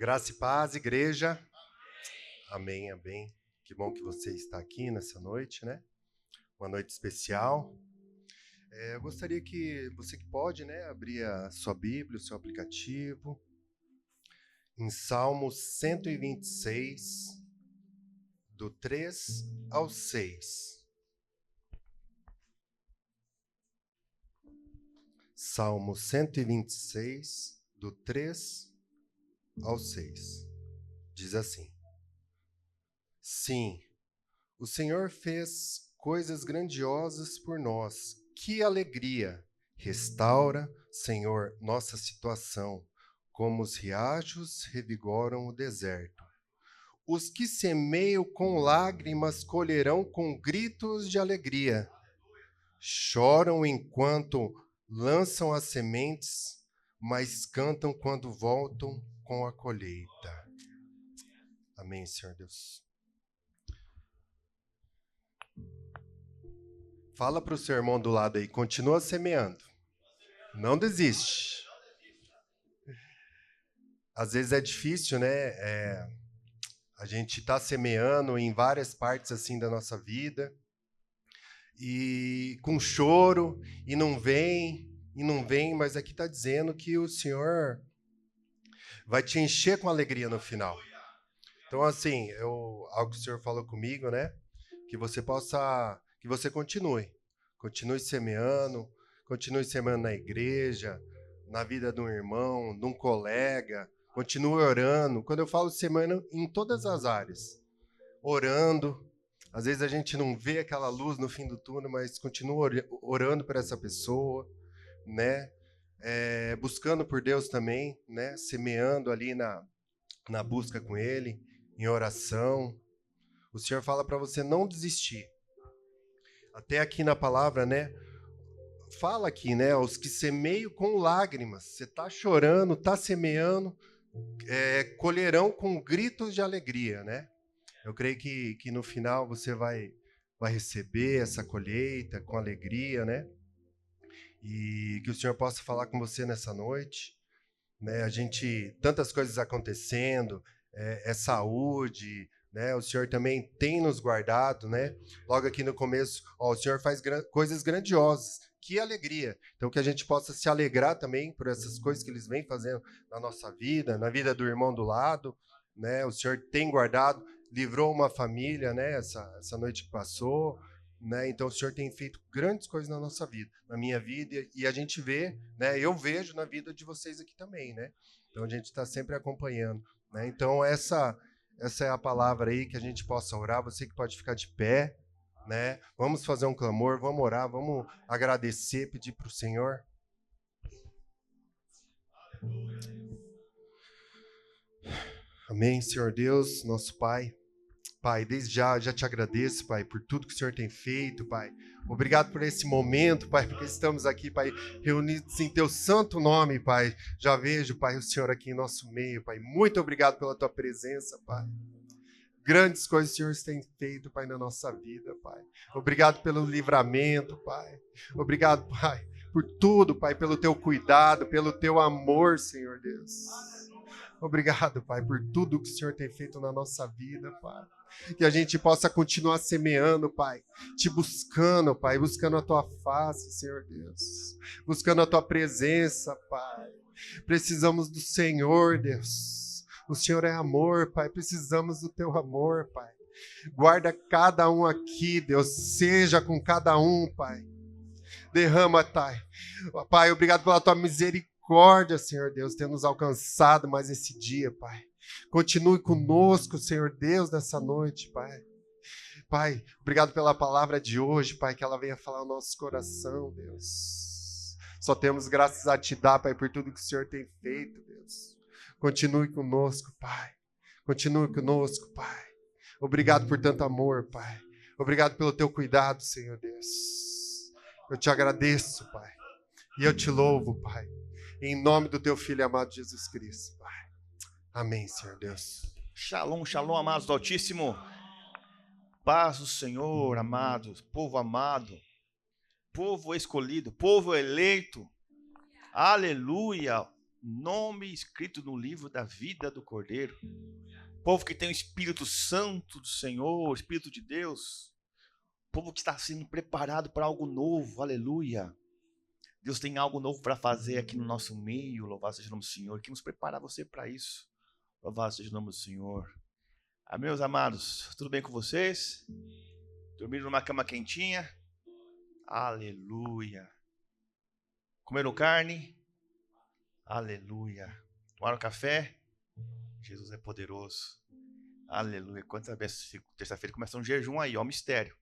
Graça e paz, igreja. Amém, amém. Que bom que você está aqui nessa noite, né? Uma noite especial. Eu gostaria que você que pode, né, abrir a sua Bíblia, o seu aplicativo, em Salmos 126, do 3 ao 6. Salmo 126, do 3 ao 6. Diz assim: Sim, o Senhor fez coisas grandiosas por nós. Que alegria! Restaura, Senhor, nossa situação, como os riachos revigoram o deserto. Os que semeiam com lágrimas colherão com gritos de alegria. Choram enquanto lançam as sementes, mas cantam quando voltam com a colheita. Amém, Senhor Deus. Fala para o seu irmão do lado aí, continua semeando. Não desiste. Às vezes é difícil, né? A gente está semeando em várias partes assim da nossa vida e com choro e não vem, mas aqui está dizendo que o Senhor vai te encher com alegria no final. Então, assim, algo que o Senhor falou comigo, né? Que você continue semeando na igreja, na vida de um irmão, de um colega, continue orando. Quando eu falo semana, em todas as áreas, orando. Às vezes a gente não vê aquela luz no fim do túnel, mas continua orando por essa pessoa, né? Buscando por Deus também, né? Semeando ali na busca com Ele, em oração. O Senhor fala para você não desistir. Até aqui na palavra, né? Fala aqui, né? Os que semeiam com lágrimas. Você está chorando, está semeando, colherão com gritos de alegria, né? Eu creio que no final você vai receber essa colheita com alegria, né? E que o Senhor possa falar com você nessa noite, né? Tantas coisas acontecendo, saúde, né? O Senhor também tem nos guardado, né? Logo aqui no começo, o Senhor faz coisas grandiosas. Que alegria! Então que a gente possa se alegrar também por essas coisas que eles vêm fazendo na nossa vida, na vida do irmão do lado, né? O Senhor tem guardado, livrou uma família, né? Essa noite que passou, né? Então o Senhor tem feito grandes coisas na nossa vida, na minha vida, e a gente vê, né? Eu vejo na vida de vocês aqui também, né? Então a gente está sempre acompanhando, né? Então essa é a palavra aí, que a gente possa orar. Você que pode ficar de pé, né? Vamos fazer um clamor, vamos orar, vamos agradecer, pedir para o Senhor. Amém, Senhor Deus, nosso Pai. Pai, desde já te agradeço, Pai, por tudo que o Senhor tem feito, Pai. Obrigado por esse momento, Pai, porque estamos aqui, Pai, reunidos em Teu santo nome, Pai. Já vejo, Pai, o Senhor aqui em nosso meio, Pai. Muito obrigado pela Tua presença, Pai. Grandes coisas o Senhor tem feito, Pai, na nossa vida, Pai. Obrigado pelo livramento, Pai. Obrigado, Pai, por tudo, Pai, pelo Teu cuidado, pelo Teu amor, Senhor Deus. Obrigado, Pai, por tudo que o Senhor tem feito na nossa vida, Pai. Que a gente possa continuar semeando, Pai, te buscando, Pai, buscando a Tua face, Senhor Deus. Buscando a Tua presença, Pai. Precisamos do Senhor, Deus. O Senhor é amor, Pai. Precisamos do Teu amor, Pai. Guarda cada um aqui, Deus. Seja com cada um, Pai. Derrama, Pai. Pai, obrigado pela Tua misericórdia, Senhor Deus, ter nos alcançado mais esse dia, Pai. Continue conosco, Senhor Deus, nessa noite, Pai. Pai, obrigado pela palavra de hoje, Pai, que ela venha falar ao nosso coração, Deus. Só temos graças a Te dar, Pai, por tudo que o Senhor tem feito, Deus. Continue conosco, Pai. Continue conosco, Pai. Obrigado por tanto amor, Pai. Obrigado pelo Teu cuidado, Senhor Deus. Eu Te agradeço, Pai. E eu Te louvo, Pai. Em nome do Teu Filho amado Jesus Cristo, Pai. Amém, Senhor Deus. Shalom, shalom, amados do Altíssimo. Paz do Senhor, amados, povo escolhido, povo eleito. Aleluia. nome escrito no livro da vida do Cordeiro. Povo que tem o Espírito Santo do Senhor, o Espírito de Deus. Povo que está sendo preparado para algo novo, aleluia. Deus tem algo novo para fazer aqui no nosso meio, louvado seja o nome do Senhor. Que nos prepara você para isso, louvado seja o nome do Senhor. Amém, meus amados, tudo bem com vocês? Dormiram numa cama quentinha? Aleluia. Comeram carne? Aleluia. Tomaram café? Jesus é poderoso. Aleluia. Quantas vezes terça-feira começa um jejum aí, ó, mistério.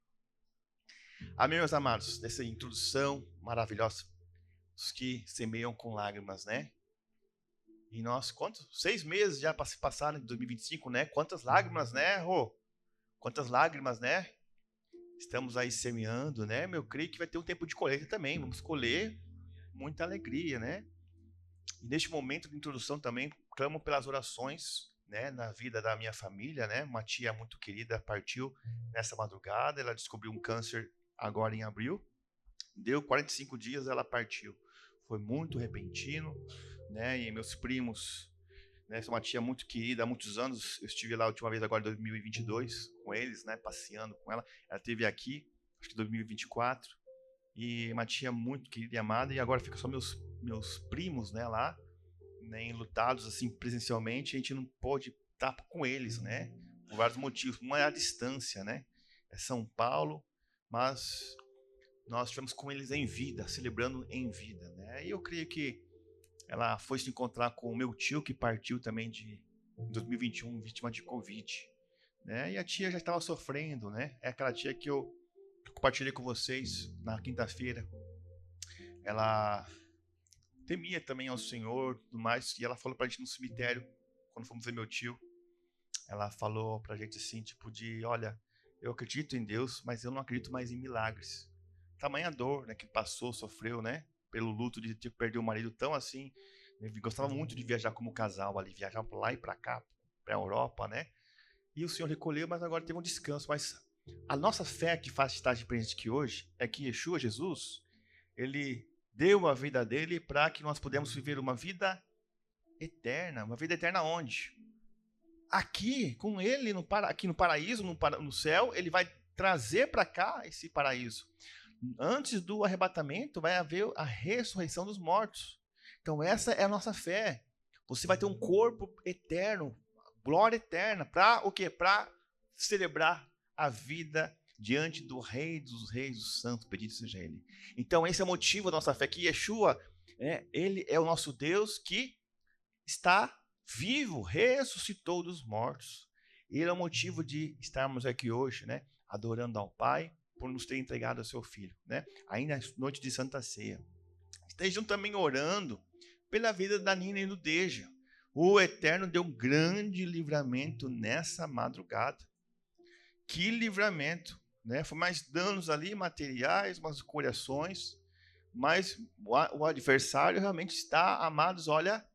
Amém, meus amados, nessa introdução maravilhosa. Os que semeiam com lágrimas, né? E nós, quantos? 6 meses já se passaram em 2025, né? Quantas lágrimas, né, Rô? Quantas lágrimas, né? Estamos aí semeando, né? Eu creio que vai ter um tempo de colheita também. Vamos colher muita alegria, né? E neste momento de introdução também, clamo pelas orações, né? Na vida da minha família, né? Uma tia muito querida partiu nessa madrugada. Ela descobriu um câncer agora em abril. Deu 45 dias, ela partiu. Foi muito repentino, né? E meus primos, né? Sou uma tia muito querida há muitos anos. Eu estive lá a última vez agora em 2022 com eles, né? Passeando com ela. Ela esteve aqui, acho que em 2024. E uma tia muito querida e amada. E agora fica só meus primos, né? Lá, né? Enlutados assim presencialmente. A gente não pode estar com eles, né? Por vários motivos. Uma é a distância, né? É São Paulo, mas nós estivemos com eles em vida, celebrando em vida, né? E eu creio que ela foi se encontrar com o meu tio, que partiu também em 2021, vítima de Covid, né? E a tia já estava sofrendo, né? É aquela tia que eu compartilhei com vocês na quinta-feira. Ela temia também ao Senhor, tudo mais, e ela falou pra gente no cemitério, quando fomos ver meu tio, ela falou pra gente assim, tipo olha, eu acredito em Deus, mas eu não acredito mais em milagres. Tamanha dor, né, que passou, sofreu, né, pelo luto de ter perdido o marido tão assim. Ele gostava muito de viajar como casal ali, viajar para lá e para cá, para a Europa, né? E o Senhor recolheu, mas agora teve um descanso. Mas a nossa fé que faz estar de presente aqui hoje é que Yeshua, Jesus, ele deu a vida dele para que nós pudéssemos viver uma vida eterna. Uma vida eterna onde? Aqui, com ele, aqui no paraíso, no céu, ele vai trazer para cá esse paraíso. Antes do arrebatamento vai haver a ressurreição dos mortos. Então essa é a nossa fé. Você vai ter um corpo eterno, glória eterna, para o quê? Para celebrar a vida diante do Rei dos Reis, do Santo, bendito seja Ele. Então esse é o motivo da nossa fé, que Yeshua, Ele é o nosso Deus que está vivo, ressuscitou dos mortos. Ele é o motivo de estarmos aqui hoje, né? Adorando ao Pai, por nos ter entregado ao seu Filho, né? Ainda noite de Santa Ceia. Estejam também orando pela vida da Nina e do Deja. O Eterno deu um grande livramento nessa madrugada. Que livramento, né? Foi mais danos ali materiais, umas escoriações, mas o adversário realmente está, amados, olha,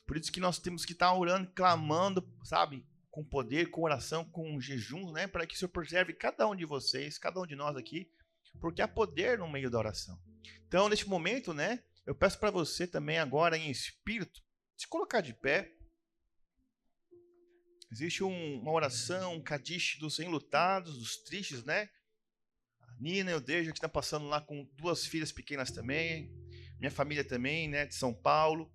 por isso que nós temos que estar orando, clamando, sabe? Com poder, com oração, com jejum, né? Para que o Senhor preserve cada um de vocês, cada um de nós aqui, porque há poder no meio da oração. Então, neste momento, né? Eu peço para você também agora em espírito, se colocar de pé. Existe uma oração, um Kadish dos enlutados, dos tristes, né? A Nina e o Deja que estão passando lá com 2 filhas pequenas também, minha família também, né? De São Paulo.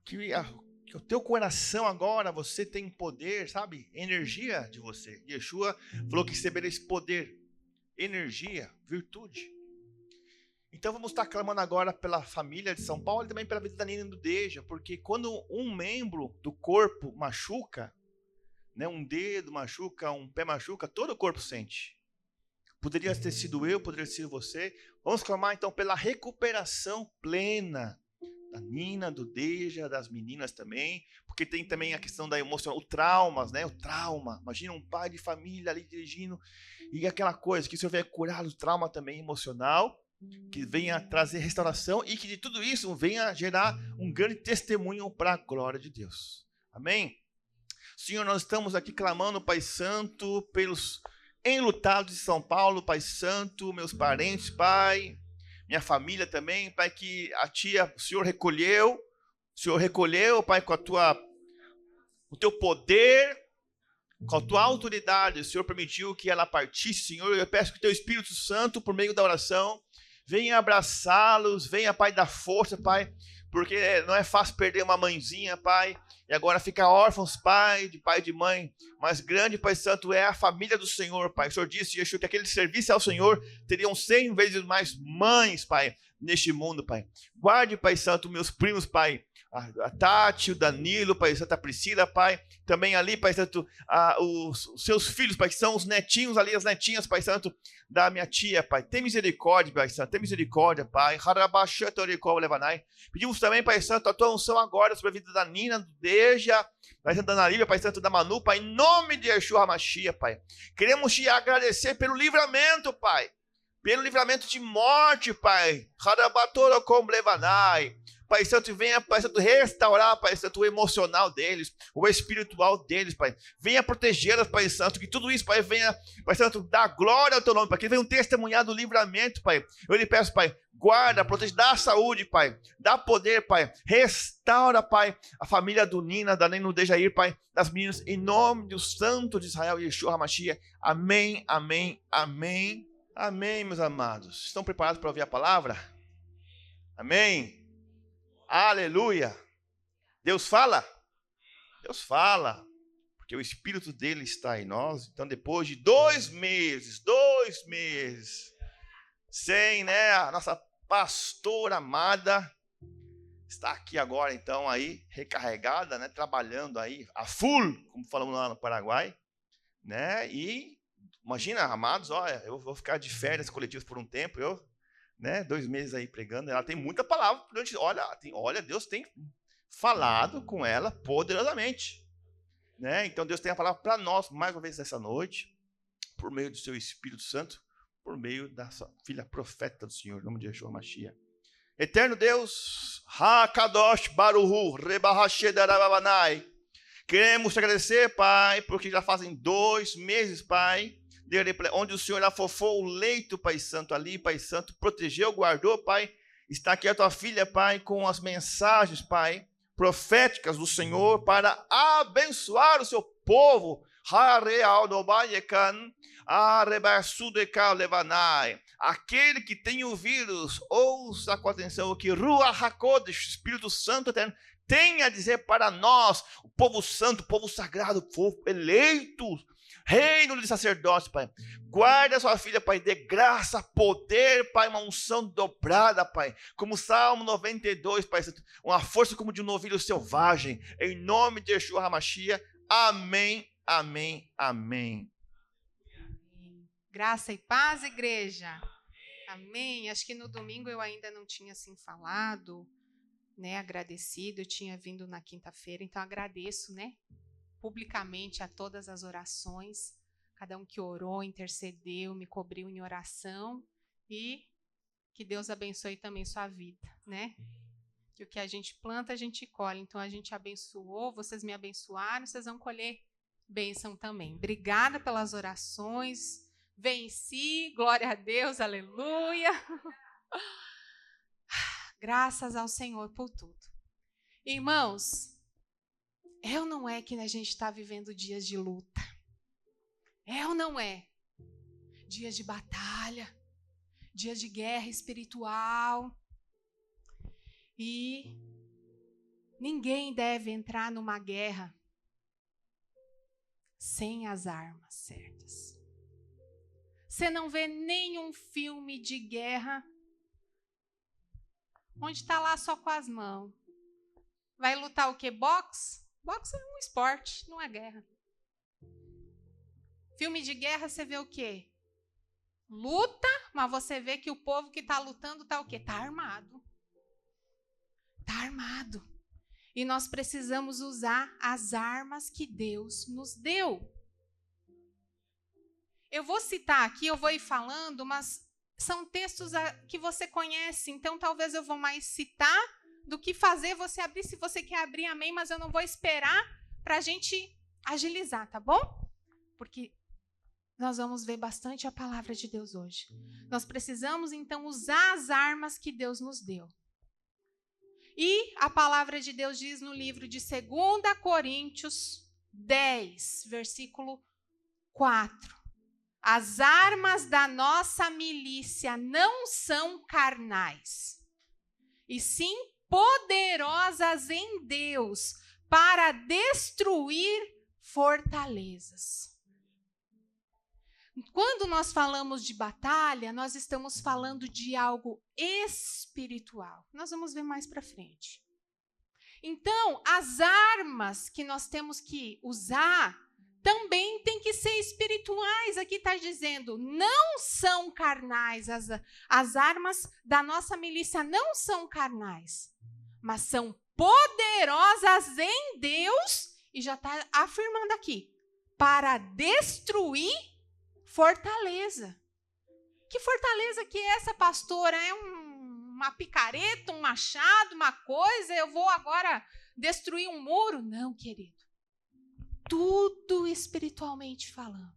Que o teu coração agora, você tem poder, sabe? Energia de você. Yeshua falou que receberia esse poder, energia, virtude. Então vamos estar clamando agora pela família de São Paulo e também pela vida da Nina e do Deja, porque quando um membro do corpo machuca, né, um dedo machuca, um pé machuca, todo o corpo sente. Poderia ter sido eu, poderia ter sido você. Vamos clamar então pela recuperação plena da Nina, do Deja, das meninas também, porque tem também a questão da emoção, o traumas, né? O trauma. Imagina um pai de família ali dirigindo e aquela coisa, que o Senhor venha curar o trauma também emocional, que venha trazer restauração e que de tudo isso venha gerar um grande testemunho para a glória de Deus. Amém? Senhor, nós estamos aqui clamando, Pai Santo, pelos enlutados de São Paulo, Pai Santo, meus parentes, Pai, minha família também, Pai, que a tia, o Senhor recolheu, O Senhor recolheu, Pai, com o teu poder, com a tua autoridade. O Senhor permitiu que ela partisse, Senhor. Eu peço que o teu Espírito Santo, por meio da oração, venha abraçá-los, venha, Pai, dar força, Pai, porque não é fácil perder uma mãezinha, Pai, e agora ficar órfãos, Pai e de mãe, mas grande, Pai Santo, é a família do Senhor, Pai. O Senhor disse, Yeshua, que aquele serviço ao Senhor teriam 100 vezes mais mães, Pai, neste mundo, Pai. Guarde, Pai Santo, meus primos, Pai, a Tati, o Danilo, Pai Santo, a Priscila, Pai, também ali, Pai Santo, os seus filhos, Pai, que são os netinhos ali, as netinhas, Pai Santo, da minha tia, Pai. Tem misericórdia, Pai Santo, tem misericórdia, Pai. Pedimos também, Pai Santo, a tua unção agora sobre a vida da Nina, do Deja, Pai Santo, da Ana Lívia, Pai Santo, da Manu, Pai, em nome de Yeshua HaMashiach, Pai. Queremos te agradecer pelo livramento, Pai, pelo livramento de morte, Pai. Pai Santo, venha, Pai Santo, restaurar, Pai Santo, o emocional deles, o espiritual deles, Pai. Venha protegê-las, Pai Santo, que tudo isso, Pai, venha, Pai Santo, dar glória ao teu nome, Pai, que venha um testemunhar do livramento, Pai. Eu lhe peço, Pai, guarda, protege, dá saúde, Pai, dá poder, Pai. Restaura, Pai, a família do Nina, da Neno Dejair, Pai, das meninas, em nome do Santo de Israel, Yeshua HaMashiach. Amém, amém, amém, amém, meus amados. Estão preparados para ouvir a palavra? Amém. Aleluia. Deus fala? Deus fala, porque o Espírito dele está em nós. Então, depois de 2 meses, sem, né, a nossa pastora amada está aqui agora, então, aí, recarregada, né, trabalhando aí, a full, como falamos lá no Paraguai, né, e imagina, amados, olha, eu vou ficar de férias coletivas por um tempo, né, 2 meses aí pregando, ela tem muita palavra, olha, Deus tem falado com ela poderosamente, né? Então Deus tem a palavra para nós, mais uma vez essa noite, por meio do seu Espírito Santo, por meio da sua filha profeta do Senhor, em nome de Yeshua HaMashiach. Eterno Deus, HaKadosh Baruhu, Rebahashedarababanai, queremos te agradecer, Pai, porque já fazem 2 meses, Pai, onde o Senhor afofou o leito, Pai Santo, ali, Pai Santo, protegeu, guardou, Pai. Está aqui a tua filha, Pai, com as mensagens, Pai, proféticas do Senhor para abençoar o seu povo. Aquele que tem ouvidos, ouça com atenção o que Ruach HaKodesh, Espírito Santo Eterno, tem a dizer para nós, o povo santo, o povo sagrado, o povo eleito, reino de sacerdócio, Pai. Guarda a sua filha, Pai, dê graça, poder, Pai, uma unção dobrada, Pai. Como Salmo 92, Pai, uma força como de um novilho selvagem. Em nome de Yeshua HaMashiach. Amém, amém, amém. Graça e paz, igreja. Amém. Acho que no domingo eu ainda não tinha assim falado, né, agradecido. Eu tinha vindo na quinta-feira, então agradeço, né, publicamente a todas as orações, cada um que orou, intercedeu, me cobriu em oração, e que Deus abençoe também sua vida, né? Que o que a gente planta, a gente colhe. Então a gente abençoou, vocês me abençoaram, vocês vão colher bênção também. Obrigada pelas orações. Venci, glória a Deus, aleluia. Graças ao Senhor por tudo. Irmãos, é ou não é que a gente está vivendo dias de luta? É ou não é? Dias de batalha, dias de guerra espiritual. E ninguém deve entrar numa guerra sem as armas certas. Você não vê nenhum filme de guerra onde está lá só com as mãos. Vai lutar o quê? Boxe? Boxe é um esporte, não é guerra. Filme de guerra, você vê o quê? Luta, mas você vê que o povo que está lutando está o quê? Está armado. Está armado. E nós precisamos usar as armas que Deus nos deu. Eu vou citar aqui, eu vou ir falando, mas são textos que você conhece, então talvez eu vou mais citar do que fazer você abrir. Se você quer abrir, amém, mas eu não vou esperar para a gente agilizar, tá bom? Porque nós vamos ver bastante a palavra de Deus hoje. Nós precisamos, então, usar as armas que Deus nos deu. E a palavra de Deus diz no livro de 2 Coríntios 10, versículo 4. As armas da nossa milícia não são carnais, e sim poderosas em Deus para destruir fortalezas. Quando nós falamos de batalha, nós estamos falando de algo espiritual. Nós vamos ver mais para frente. Então, as armas que nós temos que usar também tem que ser espirituais. Aqui está dizendo, não são carnais. As armas da nossa milícia não são carnais, mas são poderosas em Deus, e já está afirmando aqui, para destruir fortaleza. Que fortaleza que é essa, pastora? É uma picareta, um machado, uma coisa? Eu vou agora destruir um muro? Não, querido. Tudo espiritualmente falando.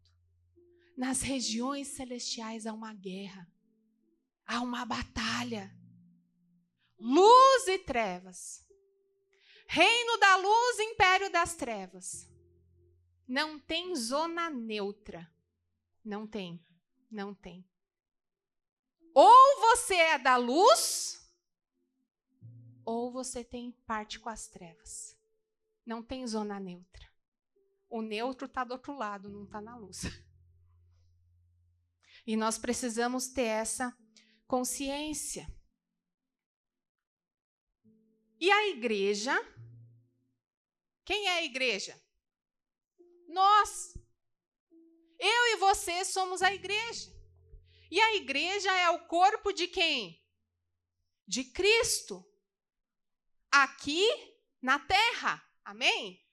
Nas regiões celestiais há uma guerra, há uma batalha. Luz e trevas. Reino da luz, império das trevas. Não tem zona neutra. Não tem, não tem. Ou você é da luz, ou você tem parte com as trevas. Não tem zona neutra. O neutro está do outro lado, não está na luz. E nós precisamos ter essa consciência. E a igreja? Quem é a igreja? Nós. Eu e você somos a igreja. E a igreja é o corpo de quem? De Cristo. Aqui na terra. Amém?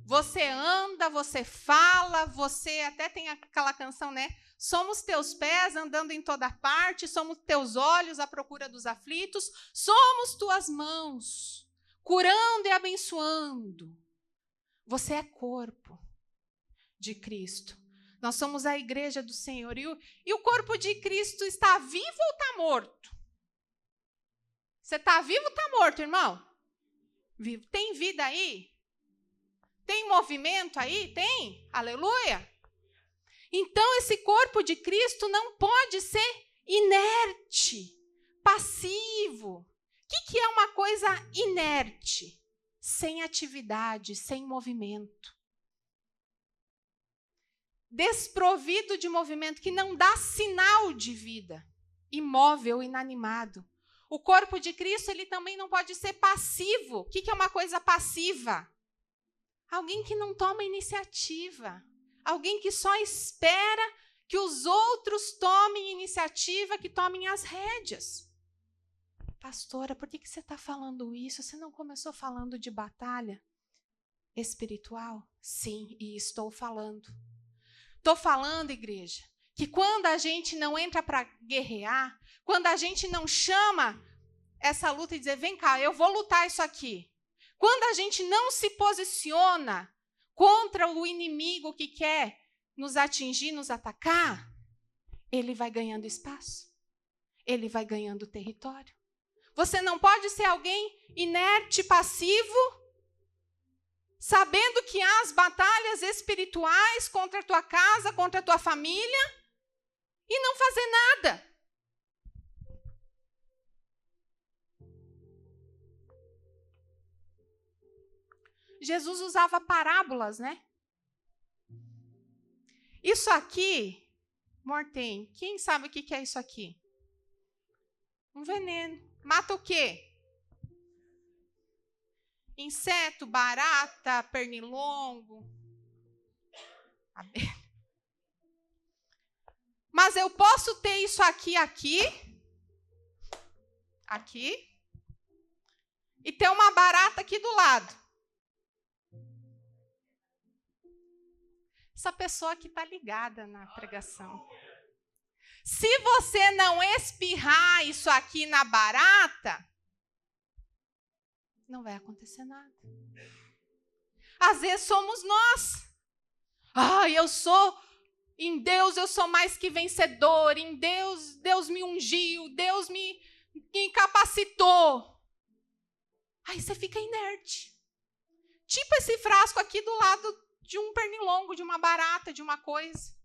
Você anda, você fala, você até tem aquela canção, né? Somos teus pés andando em toda parte, somos teus olhos à procura dos aflitos, somos tuas mãos, curando e abençoando. Você é corpo de Cristo. Nós somos a igreja do Senhor. E o corpo de Cristo está vivo ou está morto? Você está vivo ou está morto, irmão? Vivo. Tem vida aí? Tem movimento aí? Tem? Aleluia! Então, esse corpo de Cristo não pode ser inerte, passivo. O que é uma coisa inerte? Sem atividade, sem movimento. Desprovido de movimento, que não dá sinal de vida, imóvel, inanimado. O corpo de Cristo, ele também não pode ser passivo. O que é uma coisa passiva? Alguém que não toma iniciativa. Alguém que só espera que os outros tomem iniciativa, que tomem as rédeas. Pastora, por que você está falando isso? Você não começou falando de batalha espiritual? Sim, e estou falando. Estou falando, igreja, que quando a gente não entra para guerrear, quando a gente não chama essa luta e dizer, vem cá, eu vou lutar isso aqui. Quando a gente não se posiciona contra o inimigo que quer nos atingir, nos atacar, ele vai ganhando espaço. Ele vai ganhando território. Você não pode ser alguém inerte, passivo, sabendo que há as batalhas espirituais contra a tua casa, contra a tua família, e não fazer nada. Jesus usava parábolas, né? Isso aqui, Mortem, quem sabe o que é isso aqui? Um veneno. Mata o quê? Inseto, barata, pernilongo. Mas eu posso ter isso aqui, e ter uma barata aqui do lado. Essa pessoa que está ligada na pregação. Se você não espirrar isso aqui na barata, não vai acontecer nada. Às vezes somos nós. Eu sou, em Deus eu sou mais que vencedor, em Deus me ungiu, Deus me capacitou. Aí você fica inerte. Tipo esse frasco aqui do lado de um pernilongo, de uma barata, de uma coisa.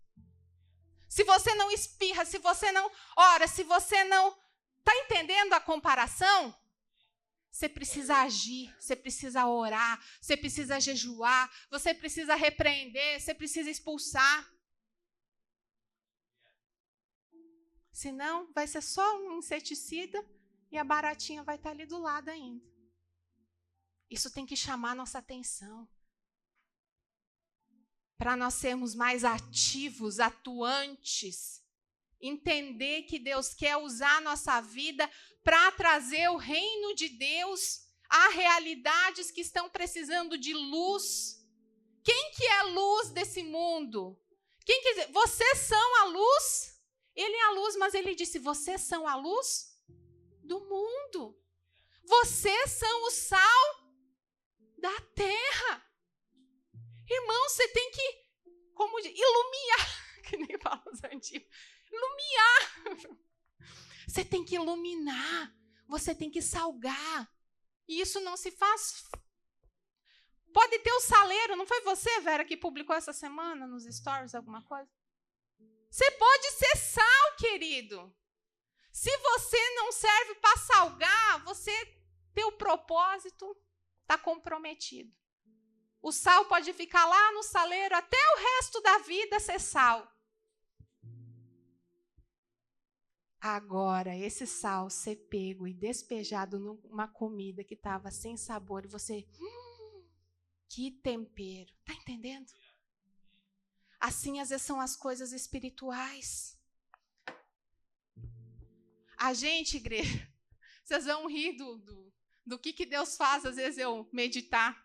Se você não espirra, se você não ora, se você não... Está entendendo a comparação? Você precisa agir, você precisa orar, você precisa jejuar, você precisa repreender, você precisa expulsar. Senão, vai ser só um inseticida e a baratinha vai estar ali do lado ainda. Isso tem que chamar nossa atenção. Para nós sermos mais ativos, atuantes, entender que Deus quer usar a nossa vida para trazer o reino de Deus a realidades que estão precisando de luz. Quem que é a luz desse mundo? Quem quer dizer, vocês são a luz? Ele é a luz, mas ele disse, vocês são a luz do mundo. Vocês são o sal da terra. Irmão, você tem que, como iluminar, que nem fala os antigos, iluminar. Você tem que iluminar, você tem que salgar. E isso não se faz. Pode ter o saleiro, não foi você, Vera, que publicou essa semana nos stories alguma coisa? Você pode ser sal, querido. Se você não serve para salgar, você, teu propósito está comprometido. O sal pode ficar lá no saleiro até o resto da vida ser sal. Agora, esse sal ser pego e despejado numa comida que estava sem sabor, e você, que tempero. Está entendendo? Assim, às vezes, são as coisas espirituais. A gente, igreja, vocês vão rir do que Deus faz, às vezes, eu meditar.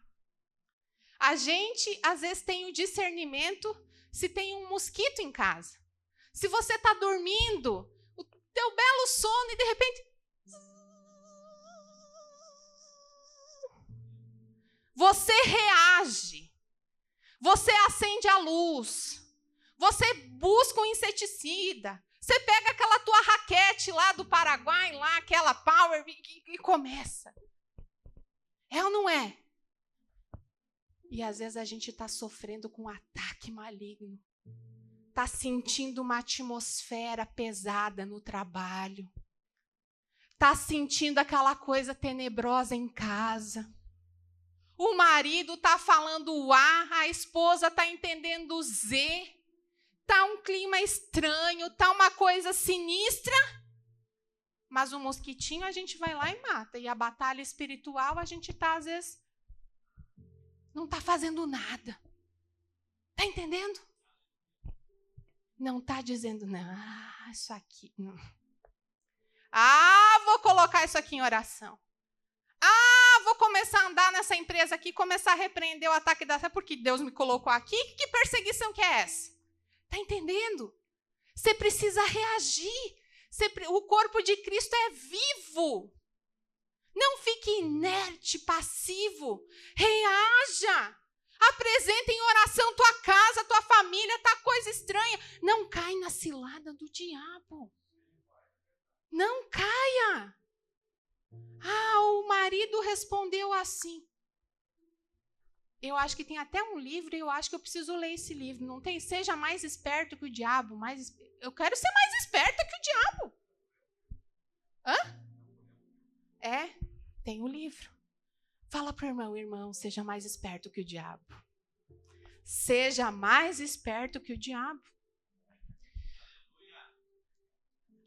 A gente, às vezes, tem o discernimento se tem um mosquito em casa. Se você está dormindo, o teu belo sono, e de repente... Você reage. Você acende a luz. Você busca um inseticida. Você pega aquela tua raquete lá do Paraguai, lá, aquela Power, e começa. É ou não é? E às vezes a gente está sofrendo com um ataque maligno. Está sentindo uma atmosfera pesada no trabalho. Está sentindo aquela coisa tenebrosa em casa. O marido está falando o A, a esposa está entendendo o Z. Está um clima estranho, está uma coisa sinistra. Mas o mosquitinho a gente vai lá e mata. E a batalha espiritual a gente está, às vezes, não está fazendo nada. Está entendendo? Não está dizendo, não, isso aqui... Não. Vou colocar isso aqui em oração. Vou começar a andar nessa empresa aqui, começar a repreender o ataque da... Porque Deus me colocou aqui? Que perseguição que é essa? Está entendendo? Você precisa reagir. O corpo de Cristo é vivo. Não fique inerte, passivo. Reaja. Apresenta em oração tua casa, tua família, tá coisa estranha. Não cai na cilada do diabo. Não caia. O marido respondeu assim. Eu acho que tem até um livro e eu acho que eu preciso ler esse livro. Não tem? Seja mais esperto que o diabo. Eu quero ser mais esperta que o diabo. Tem um livro. Fala para o irmão, seja mais esperto que o diabo. Seja mais esperto que o diabo.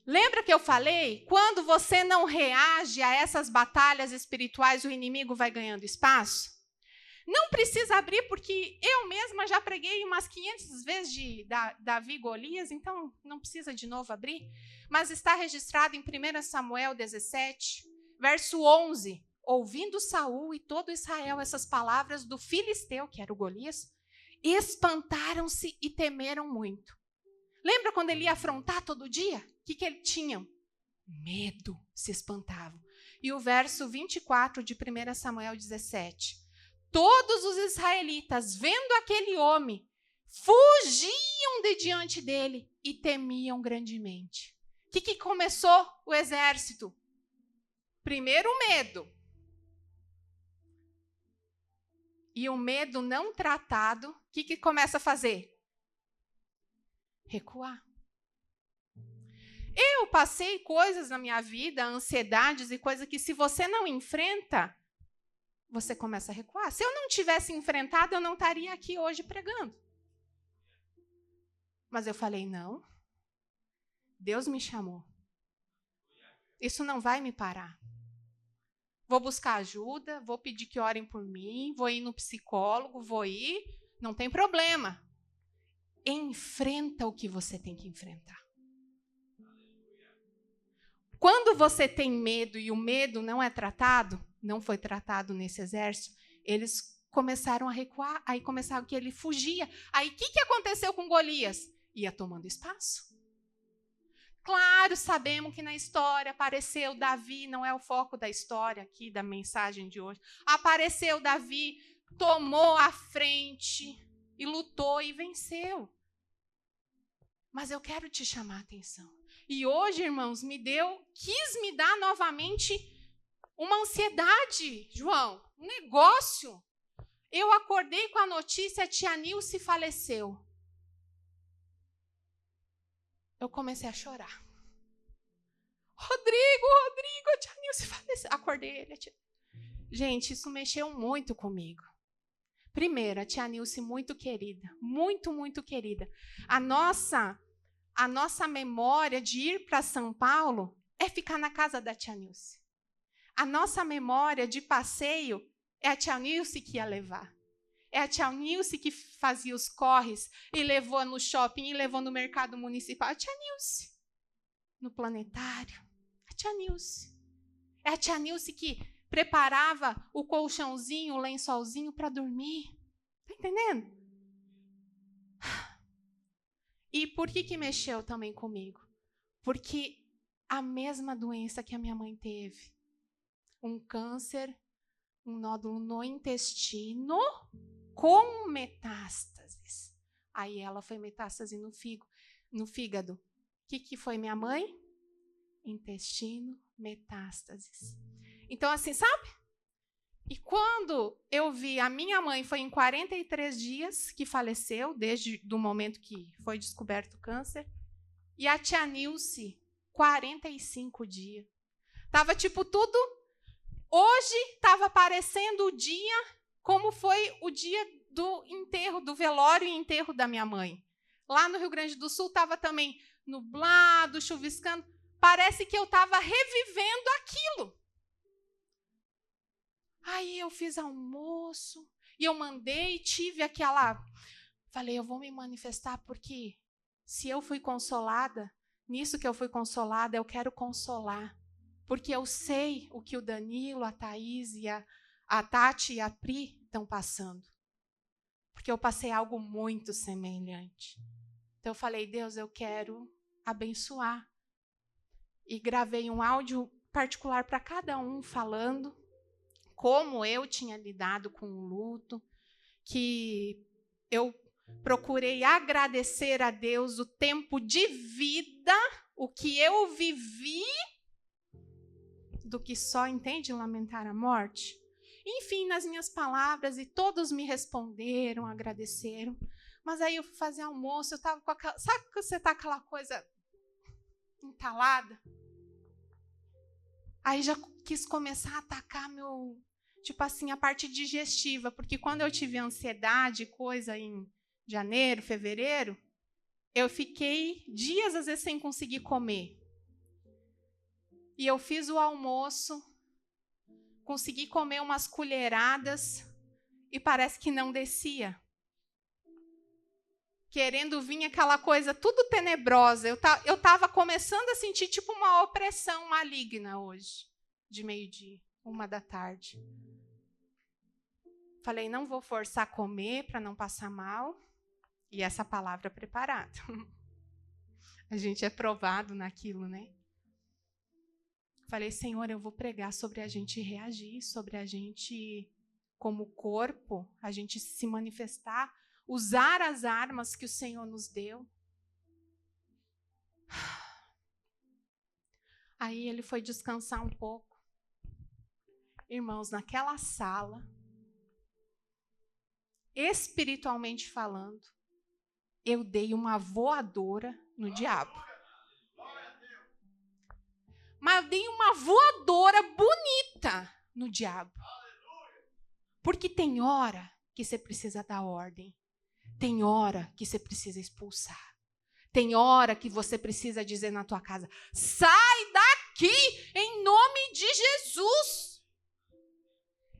Lembra que eu falei? Quando você não reage a essas batalhas espirituais, o inimigo vai ganhando espaço? Não precisa abrir, porque eu mesma já preguei umas 500 vezes de Davi e Golias, então não precisa de novo abrir. Mas está registrado em 1 Samuel 17, verso 11. Ouvindo Saul e todo Israel essas palavras do filisteu, que era o Golias, espantaram-se e temeram muito. Lembra quando ele ia afrontar todo dia? O que ele tinha? Medo, se espantavam. E o verso 24 de 1 Samuel 17. Todos os israelitas, vendo aquele homem, fugiam de diante dele e temiam grandemente. O que começou o exército? Primeiro, o medo. e o medo não tratado, o que começa a fazer? Recuar. Eu passei coisas na minha vida, ansiedades e coisas que se você não enfrenta, você começa a recuar. Se eu não tivesse enfrentado, eu não estaria aqui hoje pregando. Mas eu falei, não, Deus me chamou. Isso não vai me parar. Vou buscar ajuda, vou pedir que orem por mim, vou ir no psicólogo, não tem problema. Enfrenta o que você tem que enfrentar. Quando você tem medo e o medo não é tratado, não foi tratado nesse exército, eles começaram a recuar, aí começaram que ele fugia. Aí o que aconteceu com Golias? Ia tomando espaço. Claro, sabemos que na história apareceu Davi, não é o foco da história aqui, da mensagem de hoje. Apareceu Davi, tomou a frente e lutou e venceu. Mas eu quero te chamar a atenção. E hoje, irmãos, quis me dar novamente uma ansiedade, João, um negócio. Eu acordei com a notícia, a tia Nilce faleceu. Eu comecei a chorar. Rodrigo, a tia Nilce faleceu. Acordei ele. Gente, isso mexeu muito comigo. Primeiro, a tia Nilce muito querida, muito, muito querida. A nossa memória de ir para São Paulo é ficar na casa da tia Nilce. A nossa memória de passeio é a tia Nilce que ia levar. É a tia Nilce que fazia os corres e levou no shopping e levou no mercado municipal. A tia Nilce. No planetário. A tia Nilce. É a tia Nilce que preparava o colchãozinho, o lençolzinho para dormir. Tá entendendo? E por que mexeu também comigo? Porque a mesma doença que a minha mãe teve. Um câncer, um nódulo no intestino com metástases. Aí ela foi metástase no fígado. O que foi minha mãe? Intestino, metástases. Então, assim, sabe? E quando eu vi, a minha mãe foi em 43 dias que faleceu, desde o momento que foi descoberto o câncer, e a tia Nilce, 45 dias. Tava tipo tudo. Hoje estava aparecendo o dia, como foi o dia do enterro, do velório e enterro da minha mãe. Lá no Rio Grande do Sul estava também nublado, chuviscando. Parece que eu estava revivendo aquilo. Aí eu fiz almoço e eu tive aquela... Falei, eu vou me manifestar porque se eu fui consolada, nisso que eu fui consolada, eu quero consolar. Porque eu sei o que o Danilo, a Thaís, a Tati e a Pri estão passando. Porque eu passei algo muito semelhante. Então eu falei, Deus, eu quero abençoar. E gravei um áudio particular para cada um falando como eu tinha lidado com o luto, que eu procurei agradecer a Deus o tempo de vida, o que eu vivi, do que só, entende, lamentar a morte. Enfim, nas minhas palavras, e todos me responderam, agradeceram. Mas aí eu fui fazer almoço, eu estava com aquela... Sabe que você está com aquela coisa entalada? Aí já quis começar a atacar tipo assim, a parte digestiva, porque quando eu tive ansiedade, coisa em janeiro, fevereiro, eu fiquei dias, às vezes, sem conseguir comer. E eu fiz o almoço, consegui comer umas colheradas e parece que não descia. Querendo vir aquela coisa tudo tenebrosa. Eu estava começando a sentir tipo uma opressão maligna hoje, de meio-dia, 13h. Falei, não vou forçar a comer para não passar mal. E essa palavra preparada. A gente é provado naquilo, né? Falei, Senhor, eu vou pregar sobre a gente reagir, sobre a gente, como corpo, a gente se manifestar, usar as armas que o Senhor nos deu. Aí ele foi descansar um pouco. Irmãos, naquela sala, espiritualmente falando, eu dei uma voadora no diabo. Mas eu dei uma voadora bonita no diabo. Porque tem hora que você precisa dar ordem. Tem hora que você precisa expulsar. Tem hora que você precisa dizer na tua casa: sai daqui em nome de Jesus.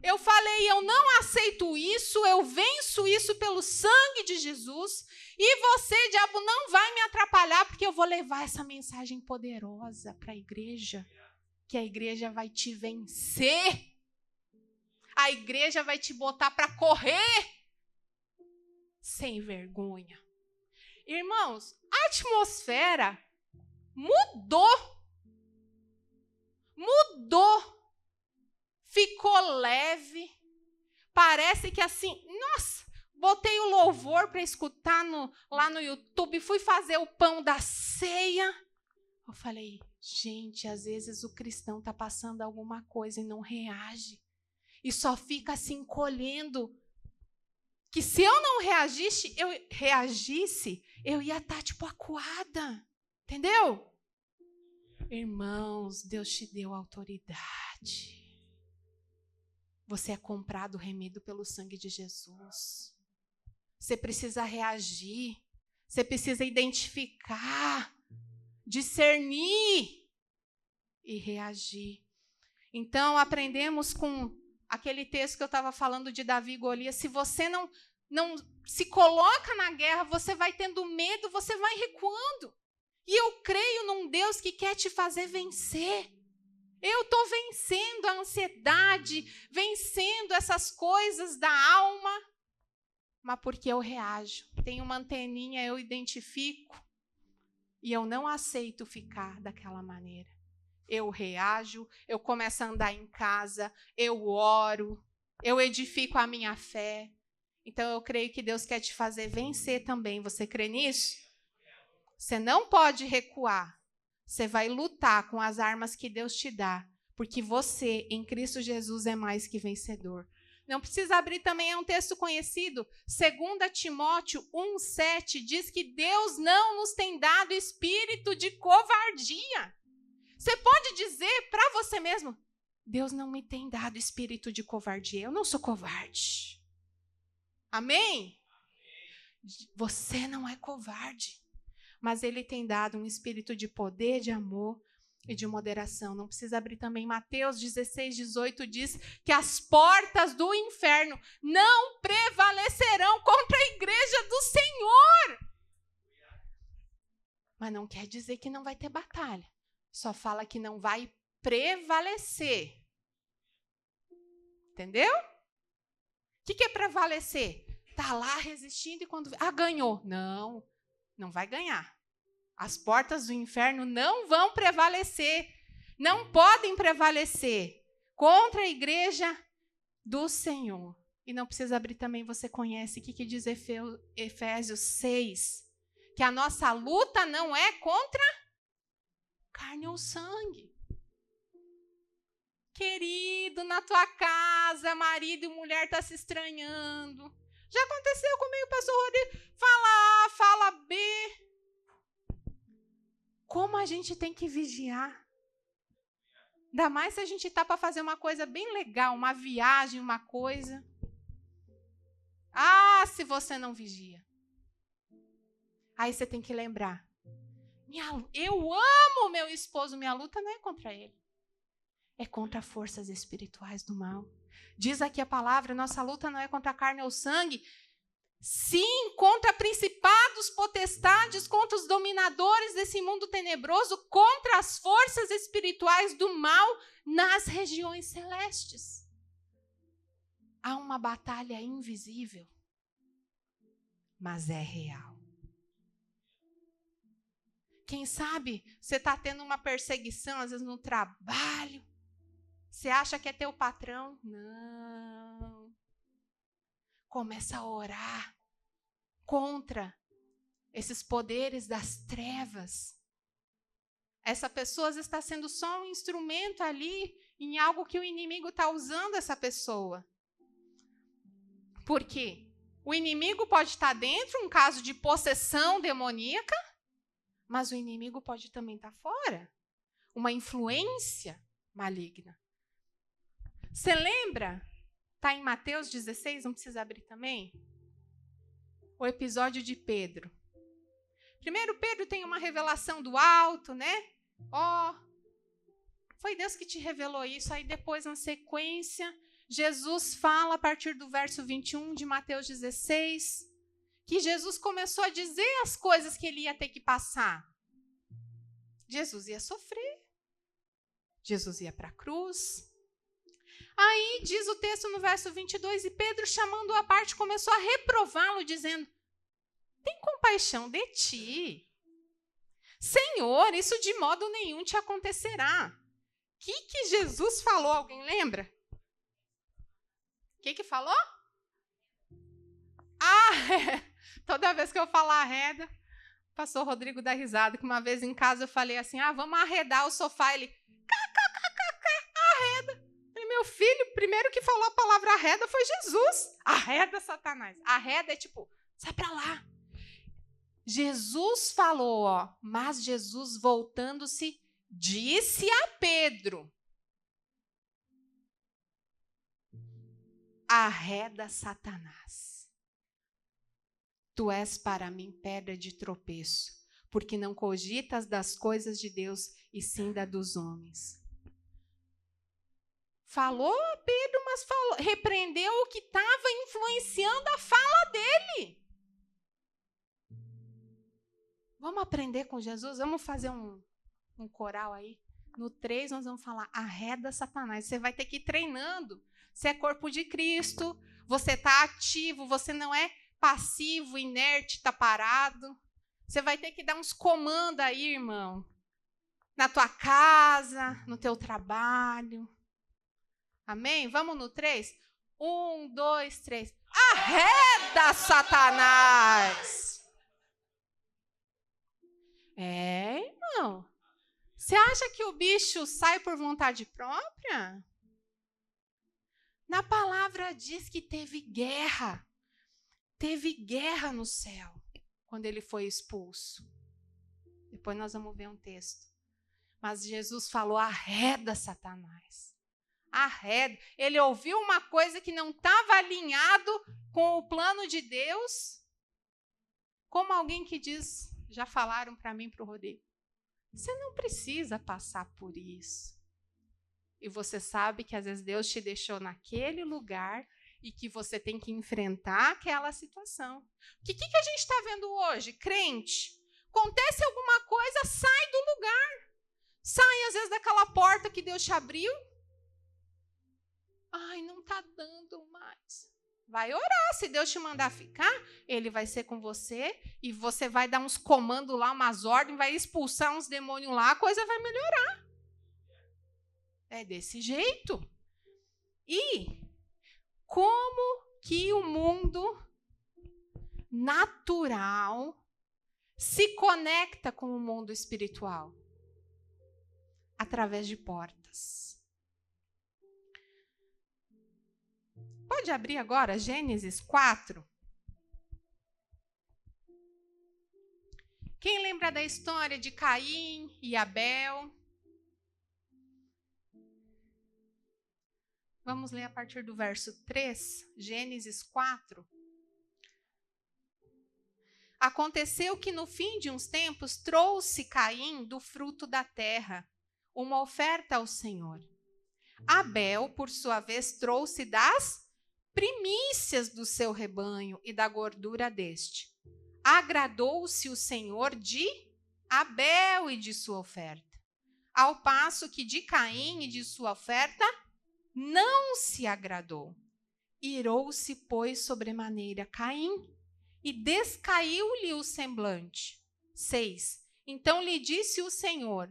Eu falei, eu não aceito isso, eu venço isso pelo sangue de Jesus. E você, diabo, não vai me atrapalhar, porque eu vou levar essa mensagem poderosa para a igreja. Que a igreja vai te vencer. A igreja vai te botar para correr. Sem vergonha. Irmãos, a atmosfera mudou. Mudou. Ficou leve. Parece que assim, nossa, botei o louvor para escutar lá no YouTube, fui fazer o pão da ceia. Eu falei, gente, às vezes o cristão está passando alguma coisa e não reage. E só fica se encolhendo. Que se eu não reagisse, eu ia estar tipo acuada. Entendeu? Irmãos, Deus te deu autoridade. Você é comprado, remido pelo sangue de Jesus. Você precisa reagir. Você precisa identificar, discernir e reagir. Então, aprendemos com aquele texto que eu estava falando de Davi e Golias. Se você não se coloca na guerra, você vai tendo medo, você vai recuando. E eu creio num Deus que quer te fazer vencer. Eu estou vencendo a ansiedade, vencendo essas coisas da alma, mas porque eu reajo. Tenho uma anteninha, eu identifico, e eu não aceito ficar daquela maneira. Eu reajo, eu começo a andar em casa, eu oro, eu edifico a minha fé. Então, eu creio que Deus quer te fazer vencer também. Você crê nisso? Você não pode recuar. Você vai lutar com as armas que Deus te dá, porque você, em Cristo Jesus, é mais que vencedor. Não precisa abrir também, é um texto conhecido. 2 Timóteo 1,7 diz que Deus não nos tem dado espírito de covardia. Você pode dizer para você mesmo, Deus não me tem dado espírito de covardia. Eu não sou covarde. Amém? Você não é covarde. Mas ele tem dado um espírito de poder, de amor e de moderação. Não precisa abrir também. Mateus 16:18 diz que as portas do inferno não prevalecerão contra a igreja do Senhor. Mas não quer dizer que não vai ter batalha. Só fala que não vai prevalecer. Entendeu? O que é prevalecer? Está lá resistindo e quando... ganhou. Não vai ganhar. As portas do inferno não vão prevalecer, não podem prevalecer contra a igreja do Senhor. E não precisa abrir também, você conhece o que diz Efésios 6, que a nossa luta não é contra carne ou sangue. Querido, na tua casa, marido e mulher estão se estranhando. Já aconteceu comigo, o pastor Rodrigo, fala A, fala B. Como a gente tem que vigiar. Ainda mais se a gente está para fazer uma coisa bem legal, uma viagem, uma coisa. Se você não vigia. Aí você tem que lembrar. Eu amo meu esposo, minha luta não é contra ele. É contra forças espirituais do mal. Diz aqui a palavra, nossa luta não é contra a carne ou sangue, sim, contra principados, potestades, contra os dominadores desse mundo tenebroso, contra as forças espirituais do mal nas regiões celestes. Há uma batalha invisível, mas é real. Quem sabe você está tendo uma perseguição, às vezes no trabalho. Você acha que é teu patrão? Não. Começa a orar contra esses poderes das trevas. Essa pessoa às vezes está sendo só um instrumento ali em algo que o inimigo está usando essa pessoa. Por quê? O inimigo pode estar dentro, um caso de possessão demoníaca, mas o inimigo pode também estar fora. Uma influência maligna. Você lembra? Está em Mateus 16, não precisa abrir também? O episódio de Pedro. Primeiro, Pedro tem uma revelação do alto, né? Foi Deus que te revelou isso. Aí depois, na sequência, Jesus fala a partir do verso 21 de Mateus 16, que Jesus começou a dizer as coisas que ele ia ter que passar. Jesus ia sofrer. Jesus ia para a cruz. Aí diz o texto no verso 22, e Pedro, chamando-o à parte, começou a reprová-lo, dizendo: tem compaixão de ti. Senhor, isso de modo nenhum te acontecerá. O que Jesus falou? Alguém lembra? O que falou? Toda vez que eu falar arreda, o pastor Rodrigo dá risada, que uma vez em casa eu falei assim, vamos arredar o sofá. Ele, arreda. Falei, meu filho, primeiro que falou a palavra arreda foi Jesus. Arreda, Satanás. Arreda é tipo, sai pra lá. Jesus falou, mas Jesus voltando-se, disse a Pedro: arreda, Satanás. Tu és para mim pedra de tropeço, porque não cogitas das coisas de Deus, e sim da dos homens. Falou a Pedro, mas repreendeu o que estava influenciando a fala dele. Vamos aprender com Jesus? Vamos fazer um coral aí? No 3 nós vamos falar, arreda, Satanás. Você vai ter que ir treinando. Você é corpo de Cristo, você está ativo, você não é passivo, inerte, está parado. Você vai ter que dar uns comandos aí, irmão. Na tua casa, no teu trabalho. Amém? Vamos no 3? 1, 2, 3. Arreda, Satanás! Irmão. Você acha que o bicho sai por vontade própria? Na palavra diz que teve guerra. Teve guerra no céu quando ele foi expulso. Depois nós vamos ver um texto. Mas Jesus falou, arreda, Satanás. Arreda. Ele ouviu uma coisa que não estava alinhado com o plano de Deus. Como alguém que diz, já falaram para mim, para o Rodrigo, você não precisa passar por isso. E você sabe que às vezes Deus te deixou naquele lugar e que você tem que enfrentar aquela situação. O que a gente está vendo hoje? Crente, acontece alguma coisa, sai do lugar. Sai às vezes daquela porta que Deus te abriu. Ai, não está dando mais. Vai orar, se Deus te mandar ficar, Ele vai ser com você e você vai dar uns comandos lá, umas ordens, vai expulsar uns demônios lá, a coisa vai melhorar. É desse jeito. E como que o mundo natural se conecta com o mundo espiritual? Através de portas. Pode abrir agora Gênesis 4. Quem lembra da história de Caim e Abel? Vamos ler a partir do verso 3, Gênesis 4. Aconteceu que no fim de uns tempos trouxe Caim do fruto da terra uma oferta ao Senhor. Abel, por sua vez, trouxe das primícias do seu rebanho e da gordura deste. Agradou-se o Senhor de Abel e de sua oferta, ao passo que de Caim e de sua oferta não se agradou. Irou-se, pois, sobremaneira Caim, e descaiu-lhe o semblante. 6. Então lhe disse o Senhor: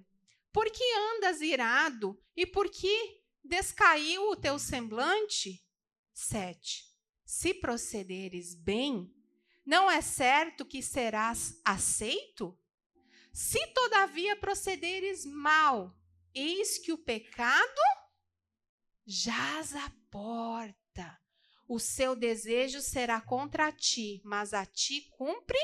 por que andas irado, e por que descaiu o teu semblante? 7. Se procederes bem, não é certo que serás aceito? Se todavia procederes mal, eis que o pecado jaz à porta, O seu desejo será contra ti, mas a ti cumpre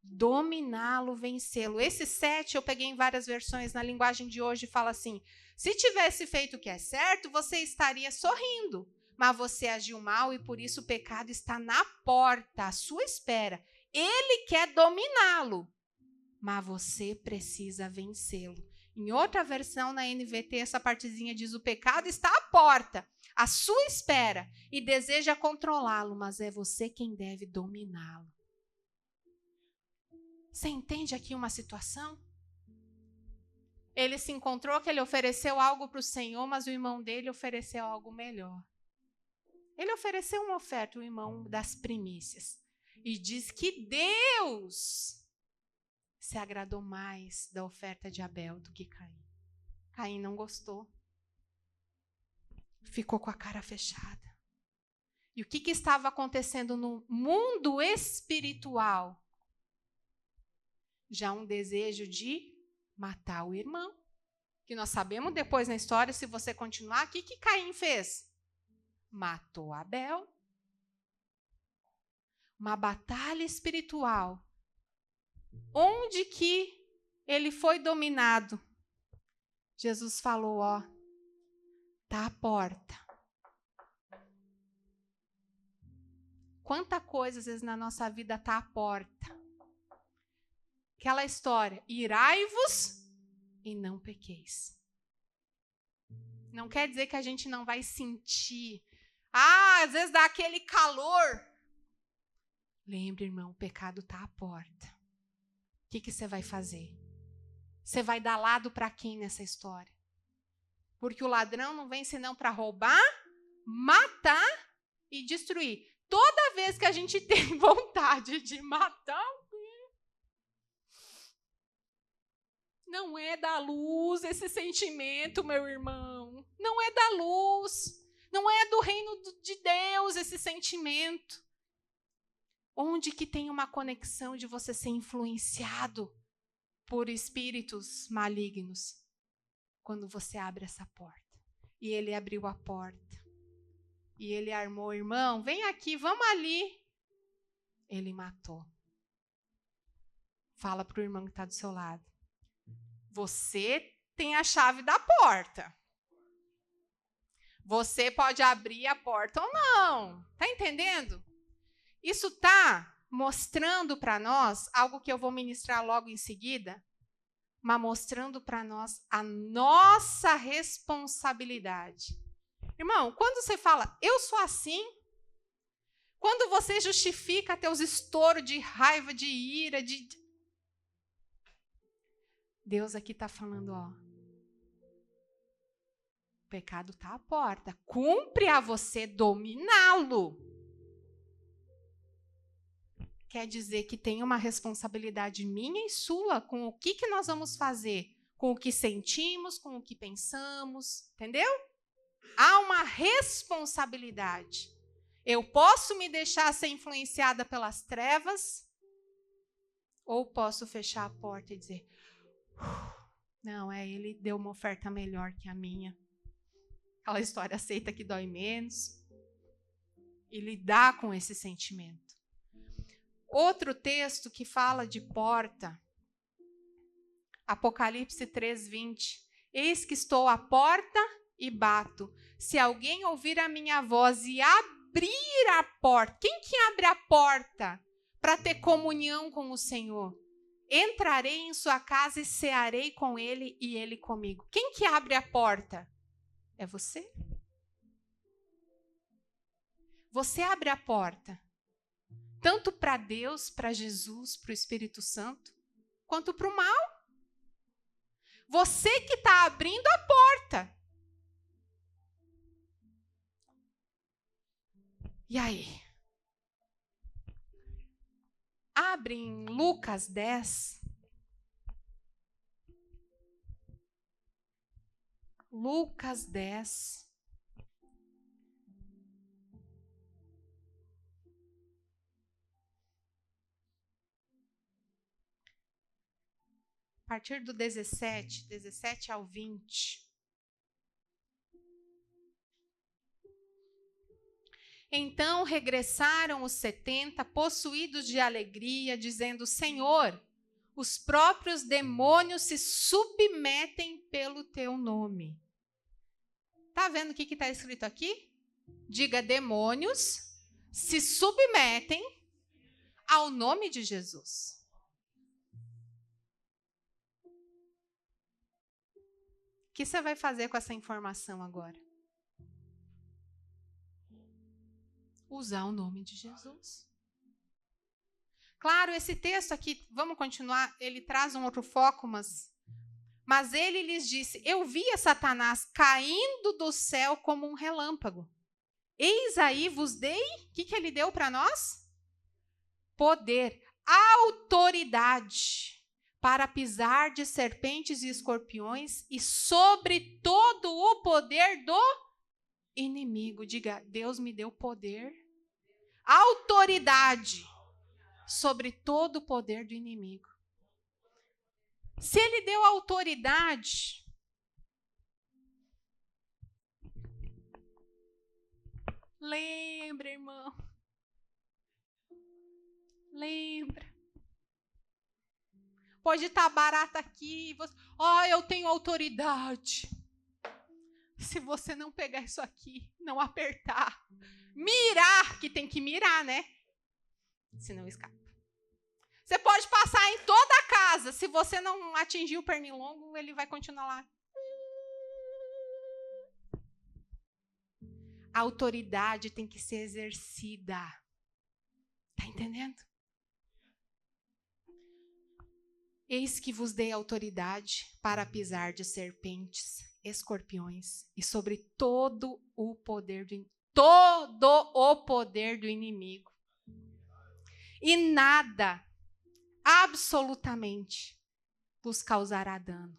dominá-lo, vencê-lo. Esse 7 eu peguei em várias versões, na linguagem de hoje fala assim: se tivesse feito o que é certo, você estaria sorrindo, mas você agiu mal e por isso o pecado está na porta, à sua espera. Ele quer dominá-lo, mas você precisa vencê-lo. Em outra versão, na NVT, essa partezinha diz: o pecado está à porta, à sua espera, e deseja controlá-lo, mas é você quem deve dominá-lo. Você entende aqui uma situação? Ele se encontrou que ele ofereceu algo para o Senhor, mas o irmão dele ofereceu algo melhor. Ele ofereceu uma oferta, o irmão das primícias. E diz que Deus se agradou mais da oferta de Abel do que Caim. Caim não gostou. Ficou com a cara fechada. E o que estava acontecendo no mundo espiritual? Já um desejo de matar o irmão. Que nós sabemos depois na história, se você continuar, o que Caim fez? Matou Abel. Uma batalha espiritual. Onde que ele foi dominado? Jesus falou, ó, tá à porta. Quanta coisa às vezes na nossa vida tá à porta. Aquela história, irai-vos e não pequeis. Não quer dizer que a gente não vai sentir. Às vezes dá aquele calor. Lembre, irmão, o pecado está à porta. O que você vai fazer? Você vai dar lado para quem nessa história? Porque o ladrão não vem senão para roubar, matar e destruir. Toda vez que a gente tem vontade de matar alguém, não é da luz esse sentimento, meu irmão. Não é da luz. Não é do reino de Deus esse sentimento. Onde que tem uma conexão de você ser influenciado por espíritos malignos? Quando você abre essa porta. E ele abriu a porta. E ele armou, irmão, vem aqui, vamos ali. Ele matou. Fala para o irmão que está do seu lado. Você tem a chave da porta. Você pode abrir a porta ou não. Tá entendendo? Isso está mostrando para nós algo que eu vou ministrar logo em seguida, mas mostrando para nós a nossa responsabilidade. Irmão, quando você fala, eu sou assim, quando você justifica teus estouros de raiva, de ira, Deus aqui está falando, ó, o pecado está à porta, cumpre a você dominá-lo. Quer dizer que tem uma responsabilidade minha e sua com o que nós vamos fazer, com o que sentimos, com o que pensamos, entendeu? Há uma responsabilidade. Eu posso me deixar ser influenciada pelas trevas, ou posso fechar a porta e dizer, não, ele deu uma oferta melhor que a minha. Aquela história aceita que dói menos. E lidar com esse sentimento. Outro texto que fala de porta, Apocalipse 3:20. Eis que estou à porta e bato. Se alguém ouvir a minha voz e abrir a porta. Quem que abre a porta para ter comunhão com o Senhor? Entrarei em sua casa e cearei com ele e ele comigo. Quem que abre a porta? É você. Você abre a porta. Tanto para Deus, para Jesus, para o Espírito Santo, quanto para o mal. Você que está abrindo a porta. E aí? Abre em Lucas 10. Lucas 10. A partir do 17 ao 20. Então regressaram os 70, possuídos de alegria, dizendo: Senhor, os próprios demônios se submetem pelo teu nome. Está vendo o que está escrito aqui? Diga: demônios se submetem ao nome de Jesus. O que você vai fazer com essa informação agora? Usar o nome de Jesus. Claro, esse texto aqui, vamos continuar, ele traz um outro foco, mas ele lhes disse: eu via Satanás caindo do céu como um relâmpago. Eis aí vos dei, o que ele deu para nós? Poder, autoridade para pisar de serpentes e escorpiões e sobre todo o poder do inimigo. Diga: Deus me deu poder, autoridade sobre todo o poder do inimigo. Se ele deu autoridade, lembra, irmão. Lembra. Pode estar barata aqui. Eu tenho autoridade. Se você não pegar isso aqui, não apertar, mirar, que tem que mirar, né? Senão escapa. Você pode passar em toda a casa. Se você não atingir o pernilongo, ele vai continuar lá. A autoridade tem que ser exercida. Está entendendo? Eis que vos dei autoridade para pisar de serpentes, escorpiões e sobre todo o poder do inimigo. E nada, absolutamente, vos causará dano.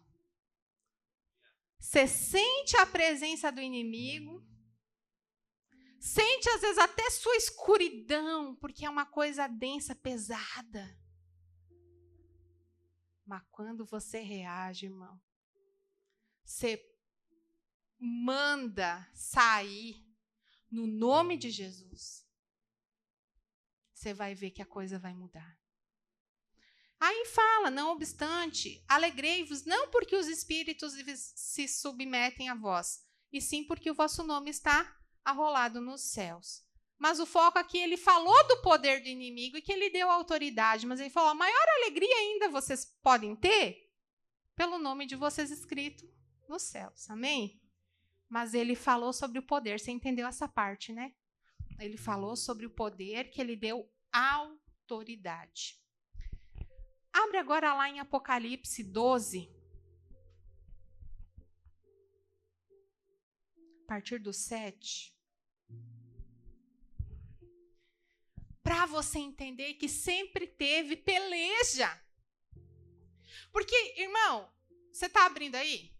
Você sente a presença do inimigo, sente às vezes até sua escuridão, porque é uma coisa densa, pesada. Mas quando você reage, irmão, você manda sair no nome de Jesus, você vai ver que a coisa vai mudar. Aí fala: não obstante, alegrei-vos, não porque os espíritos se submetem a vós, e sim porque o vosso nome está arrolado nos céus. Mas o foco aqui, ele falou do poder do inimigo e que ele deu autoridade, mas ele falou: a maior alegria ainda vocês podem ter pelo nome de vocês escrito nos céus. Amém? Mas ele falou sobre o poder. Você entendeu essa parte, né? Ele falou sobre o poder que ele deu autoridade. Abre agora lá em Apocalipse 12. A partir do 7. Para você entender que sempre teve peleja. Porque, irmão, você está abrindo aí?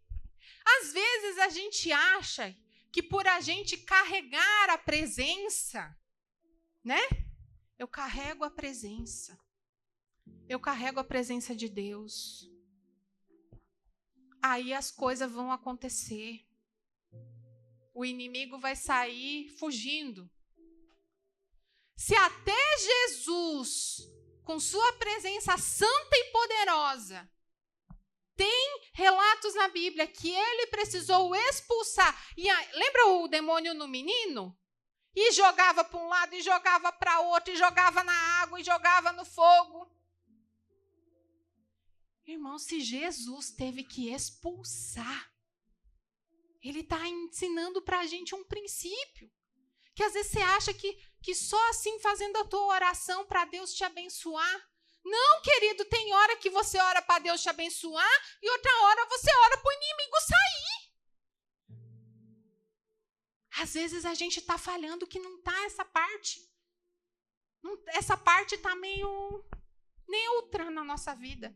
Às vezes a gente acha que por a gente carregar a presença, né? Eu carrego a presença. Eu carrego a presença de Deus. Aí as coisas vão acontecer. O inimigo vai sair fugindo. Se até Jesus, com sua presença santa e poderosa, tem relatos na Bíblia que ele precisou expulsar. Lembra o demônio no menino? E jogava para um lado, e jogava para outro, e jogava na água, e jogava no fogo. Irmão, se Jesus teve que expulsar, ele está ensinando para a gente um princípio. Que às vezes você acha que só assim, fazendo a tua oração para Deus te abençoar. Não, querido, tem hora que você ora para Deus te abençoar e outra hora você ora para o inimigo sair. Às vezes a gente está falhando que não está essa parte. Essa parte está meio neutra na nossa vida.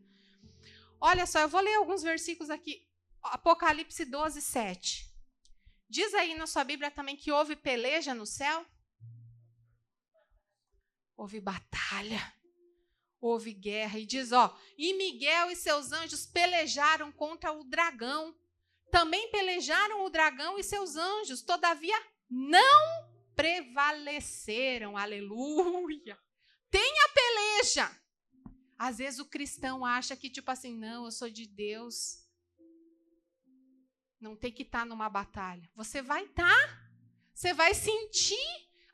Olha só, eu vou ler alguns versículos aqui. Apocalipse 12, 7. Diz aí na sua Bíblia também que houve peleja no céu. Houve batalha. Houve guerra. E diz, e Miguel e seus anjos pelejaram contra o dragão. Também pelejaram o dragão e seus anjos. Todavia, não prevaleceram. Aleluia! Tem a peleja. Às vezes o cristão acha que, tipo assim, não, eu sou de Deus. Não tem que estar numa batalha. Você vai estar. Você vai sentir,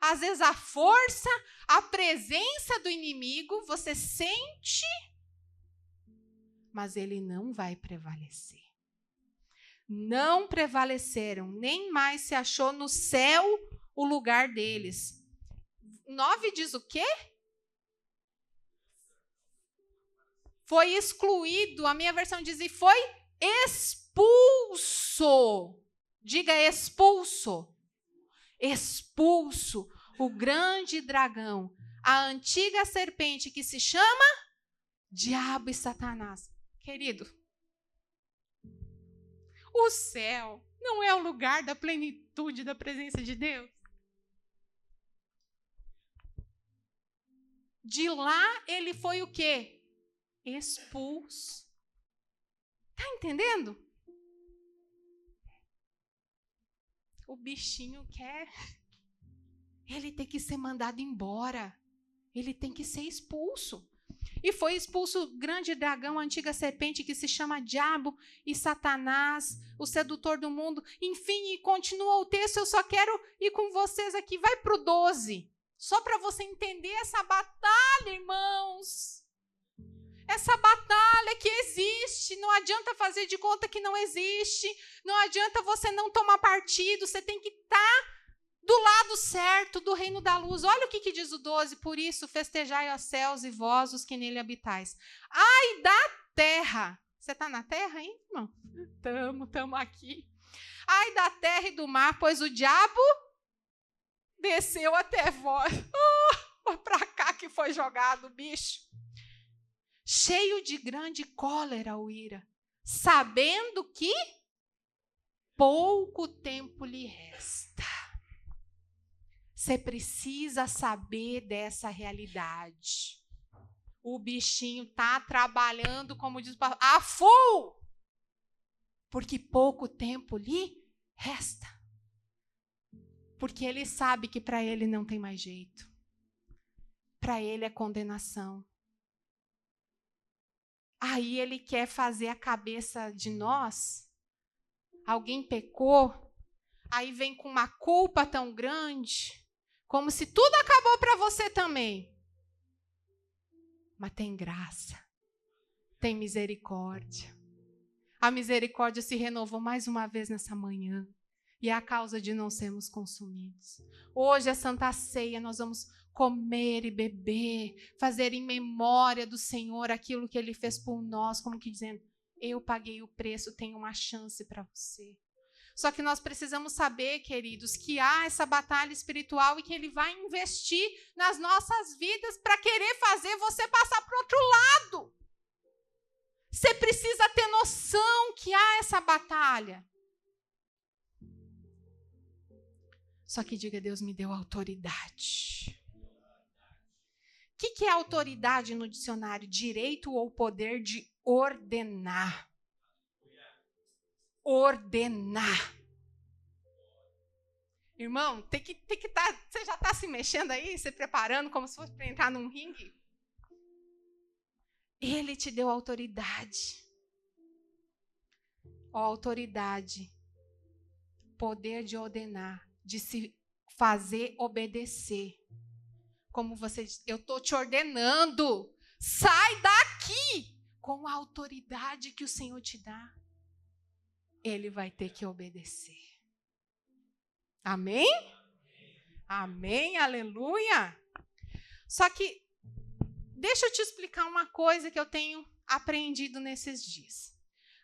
às vezes, a força, a presença do inimigo. Você sente, mas ele não vai prevalecer. Não prevaleceram, nem mais se achou no céu o lugar deles. 9 diz o quê? Foi excluído, a minha versão diz, e foi expulso. Diga expulso. Expulso o grande dragão, a antiga serpente que se chama Diabo e Satanás. Querido, o céu não é o lugar da plenitude da presença de Deus? De lá ele foi o quê? Expulso. Tá entendendo? O bichinho quer. Ele tem que ser mandado embora. Ele tem que ser expulso. E foi expulso o grande dragão, a antiga serpente que se chama Diabo e Satanás, o sedutor do mundo. Enfim, e continua o texto, eu só quero ir com vocês aqui. Vai para o 12. Só para você entender essa batalha, irmãos. Essa batalha que existe, não adianta fazer de conta que não existe, não adianta você não tomar partido, você tem que estar do lado certo do reino da luz. Olha o que diz o 12, por isso festejai os céus e vós os que nele habitais. Ai da terra, você está na terra ainda, irmão? Estamos aqui. Ai da terra e do mar, pois o diabo desceu até vós. Foi para cá que foi jogado o bicho. Cheio de grande cólera o ira, sabendo que pouco tempo lhe resta. Você precisa saber dessa realidade. O bichinho está trabalhando, como diz o pastor, a full, porque pouco tempo lhe resta. Porque ele sabe que para ele não tem mais jeito. Para ele é condenação. Aí ele quer fazer a cabeça de nós. Alguém pecou, aí vem com uma culpa tão grande, como se tudo acabou para você também. Mas tem graça, tem misericórdia. A misericórdia se renovou mais uma vez nessa manhã. E é a causa de não sermos consumidos. Hoje é Santa Ceia, nós vamos comer e beber, fazer em memória do Senhor aquilo que Ele fez por nós, como que dizendo, eu paguei o preço, tenho uma chance para você. Só que nós precisamos saber, queridos, que há essa batalha espiritual e que Ele vai investir nas nossas vidas para querer fazer você passar para o outro lado. Você precisa ter noção que há essa batalha. Só que diga, Deus me deu autoridade. O que é autoridade no dicionário? Direito ou poder de ordenar. Ordenar. Irmão, tem que estar. Você já está se mexendo aí, se preparando como se fosse para entrar num ringue? Ele te deu autoridade. Autoridade. Poder de ordenar. De se fazer obedecer. Como você diz, eu estou te ordenando, sai daqui, com a autoridade que o Senhor te dá. Ele vai ter que obedecer. Amém? Amém, aleluia. Só que, deixa eu te explicar uma coisa que eu tenho aprendido nesses dias.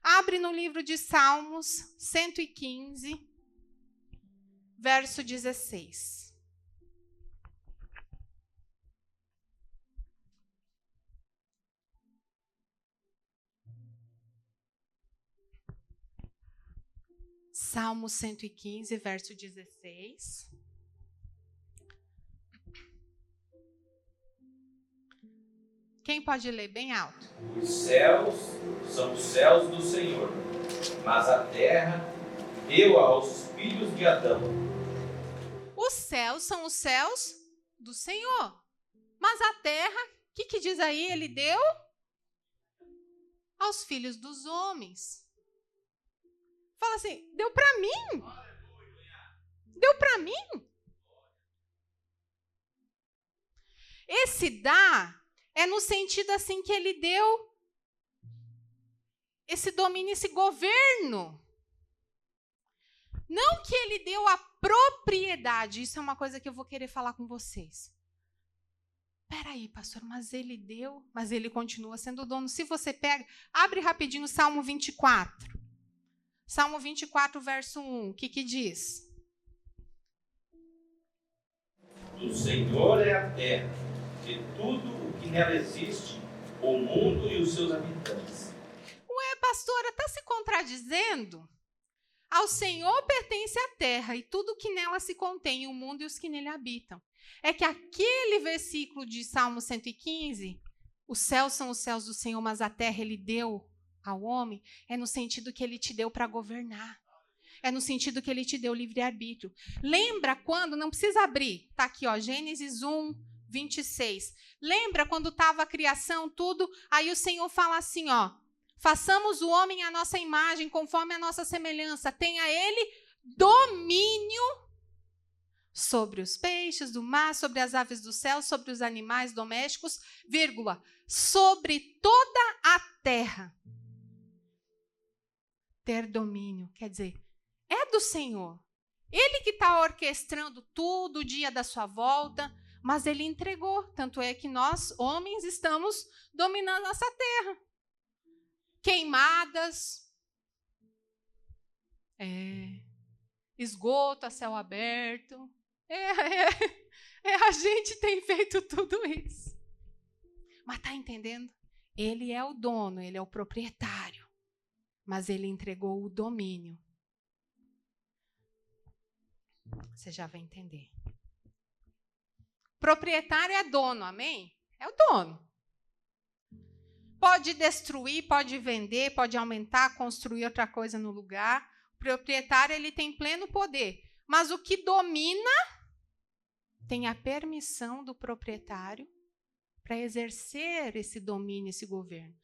Abre no livro de Salmos 115, verso 16. Salmo 115, verso 16. Quem pode ler bem alto? Os céus são os céus do Senhor, mas a terra deu aos filhos de Adão. Os céus são os céus do Senhor. Mas a terra, o que diz aí? Ele deu aos filhos dos homens. Fala assim, deu para mim. Deu para mim. Esse dar é no sentido assim que ele deu esse domínio, esse governo. Não que ele deu a propriedade. Isso é uma coisa que eu vou querer falar com vocês. Peraí, pastor, mas ele deu, mas ele continua sendo o dono. Se você pega, abre rapidinho o Salmo 24. Salmo 24, verso 1. O que diz? Do Senhor é a terra, de tudo o que nela existe, o mundo e os seus habitantes. Ué, pastora, está se contradizendo? Ao Senhor pertence a terra e tudo o que nela se contém, o mundo e os que nele habitam. É que aquele versículo de Salmo 115, os céus são os céus do Senhor, mas a terra ele deu ao homem, é no sentido que ele te deu para governar. É no sentido que ele te deu livre-arbítrio. Lembra quando, não precisa abrir, está aqui, ó, Gênesis 1, 26. Lembra quando estava a criação, tudo, aí o Senhor fala assim, ó, façamos o homem à nossa imagem, conforme a nossa semelhança, tenha ele domínio sobre os peixes do mar, sobre as aves do céu, sobre os animais domésticos, vírgula, sobre toda a terra. Ter domínio, quer dizer, é do Senhor. Ele que está orquestrando tudo, o dia da sua volta, mas ele entregou. Tanto é que nós, homens, estamos dominando essa terra. Queimadas, esgoto a céu aberto. A gente tem feito tudo isso. Mas está entendendo? Ele é o dono, ele é o proprietário. Mas ele entregou o domínio. Você já vai entender. Proprietário é dono, amém? É o dono. Pode destruir, pode vender, pode aumentar, construir outra coisa no lugar. O proprietário ele tem pleno poder. Mas o que domina tem a permissão do proprietário para exercer esse domínio, esse governo.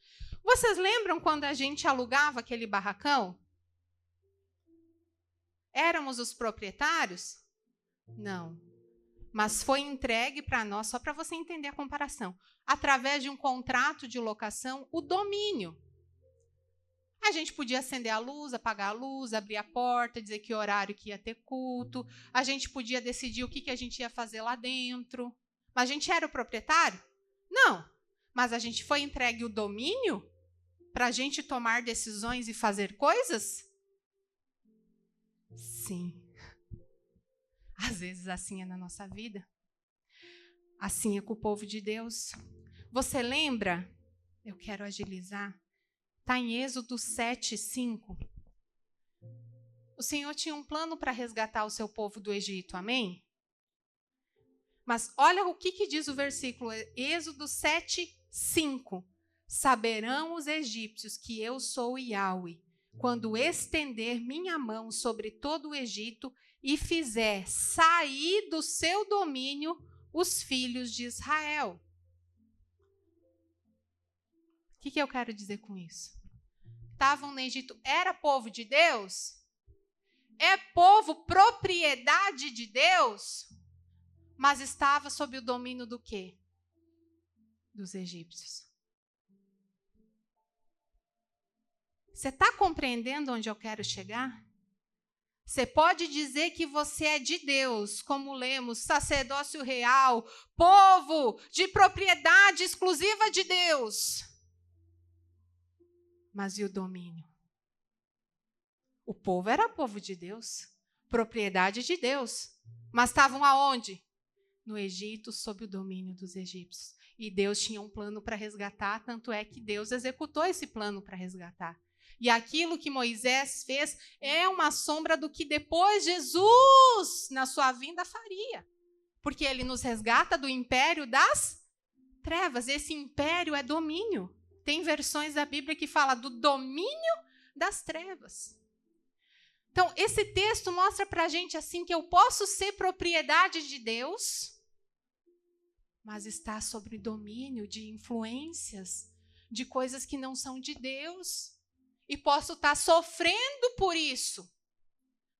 Vocês lembram quando a gente alugava aquele barracão? Éramos os proprietários? Não. Mas foi entregue para nós, só para você entender a comparação, através de um contrato de locação, o domínio. A gente podia acender a luz, apagar a luz, abrir a porta, dizer que horário que ia ter culto. A gente podia decidir o que a gente ia fazer lá dentro. Mas a gente era o proprietário? Não. Mas a gente foi entregue o domínio para a gente tomar decisões e fazer coisas? Sim. Às vezes assim é na nossa vida. Assim é com o povo de Deus. Você lembra? Eu quero agilizar. Está em Êxodo 7, 5. O Senhor tinha um plano para resgatar o seu povo do Egito, amém? Mas olha o que diz o versículo, Êxodo 7, 5. Saberão os egípcios que eu sou Yahweh, quando estender minha mão sobre todo o Egito e fizer sair do seu domínio os filhos de Israel. O que eu quero dizer com isso? Estavam no Egito, era povo de Deus? É povo propriedade de Deus? Mas estava sob o domínio do quê? Dos egípcios. Você está compreendendo onde eu quero chegar? Você pode dizer que você é de Deus, como lemos, sacerdócio real, povo de propriedade exclusiva de Deus. Mas e o domínio? O povo era povo de Deus, propriedade de Deus. Mas estavam aonde? No Egito, sob o domínio dos egípcios. E Deus tinha um plano para resgatar, tanto é que Deus executou esse plano para resgatar. E aquilo que Moisés fez é uma sombra do que depois Jesus, na sua vinda, faria. Porque ele nos resgata do império das trevas. Esse império é domínio. Tem versões da Bíblia que fala do domínio das trevas. Então, esse texto mostra para a gente assim que eu posso ser propriedade de Deus, mas estar sob domínio de influências, de coisas que não são de Deus. E posso estar sofrendo por isso.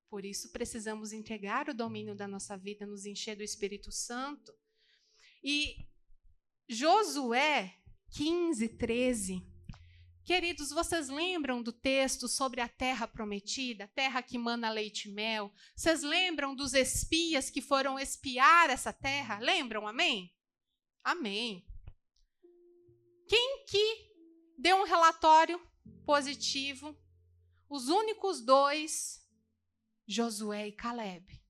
Por isso, precisamos entregar o domínio da nossa vida, nos encher do Espírito Santo. E Josué 15, 13. Queridos, vocês lembram do texto sobre a terra prometida, a terra que mana leite e mel? Vocês lembram dos espias que foram espiar essa terra? Lembram? Amém? Amém. Quem que deu um relatório positivo? Os únicos dois, Josué e Calebe.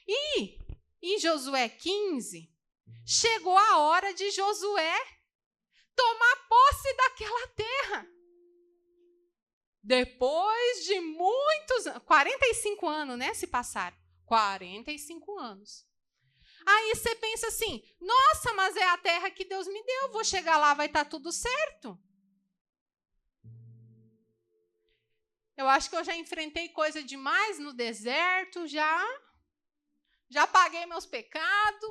E em Josué 15, chegou a hora de Josué tomar posse daquela terra. Depois de muitos anos, 45 anos, né, se passaram. 45 anos. Aí você pensa assim, nossa, mas é a terra que Deus me deu, vou chegar lá, vai estar tudo certo. Eu acho que eu já enfrentei coisa demais no deserto, já paguei meus pecados.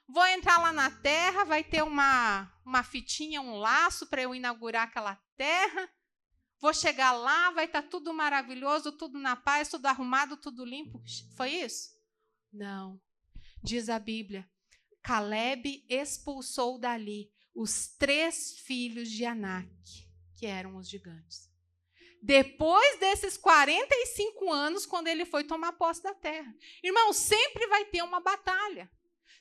Vou entrar lá na terra, vai ter uma fitinha, um laço para eu inaugurar aquela terra. Vou chegar lá, vai estar tudo maravilhoso, tudo na paz, tudo arrumado, tudo limpo. Foi isso? Não. Diz a Bíblia, Calebe expulsou dali os 3 filhos de Anak, que eram os gigantes. Depois desses 45 anos, quando ele foi tomar posse da terra. Irmão, sempre vai ter uma batalha.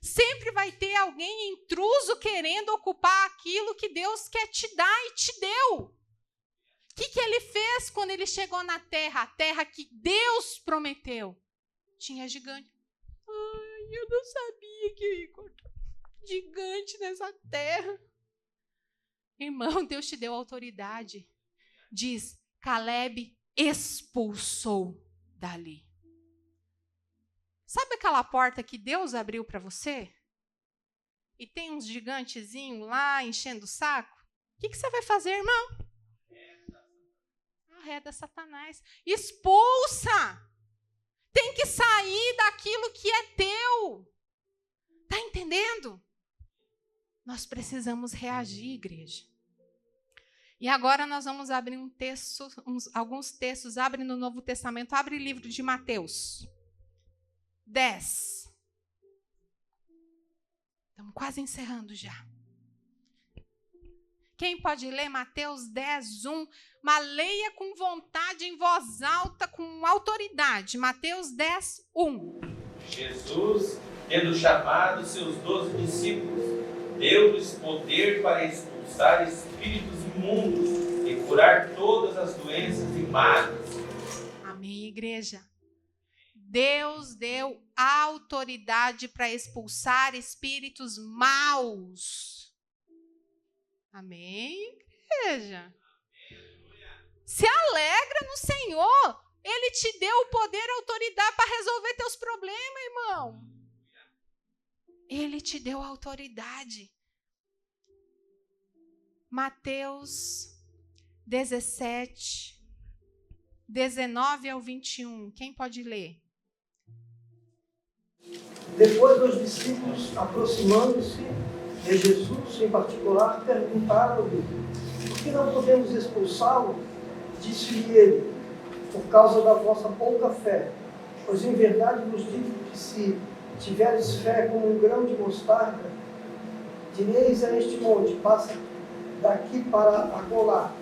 Sempre vai ter alguém intruso querendo ocupar aquilo que Deus quer te dar e te deu. O que ele fez quando ele chegou na terra? A terra que Deus prometeu. Tinha gigante. Ai, eu não sabia que ia encontrar gigante nessa terra. Irmão, Deus te deu autoridade. Diz, Calebe expulsou dali. Sabe aquela porta que Deus abriu para você? E tem uns gigantezinhos lá enchendo o saco? O que você vai fazer, irmão? Arreda Satanás. Expulsa! Tem que sair daquilo que é teu. Está entendendo? Nós precisamos reagir, igreja. E agora nós vamos abrir alguns textos. Abre no Novo Testamento, abre o livro de Mateus 10. Estamos quase encerrando já. Quem pode ler Mateus 10, 1? Mas leia com vontade, em voz alta, com autoridade. Mateus 10, 1. Jesus, tendo chamado seus 12 discípulos, deu-lhes poder para expulsar espíritos imundos e curar todas as doenças e males. Amém, igreja. Deus deu autoridade para expulsar espíritos maus. Amém, igreja? Se alegra no Senhor. Ele te deu o poder e a autoridade para resolver teus problemas, irmão. Ele te deu a autoridade. Mateus 17, 19 ao 21. Quem pode ler? Depois dos discípulos, aproximando-se de Jesus em particular, perguntaram-lhe: por que não podemos expulsá-lo? Disse-lhe ele: por causa da vossa pouca fé. Pois em verdade vos digo que se tiveres fé como um grão de mostarda, direis a este monte: passa daqui para acolá,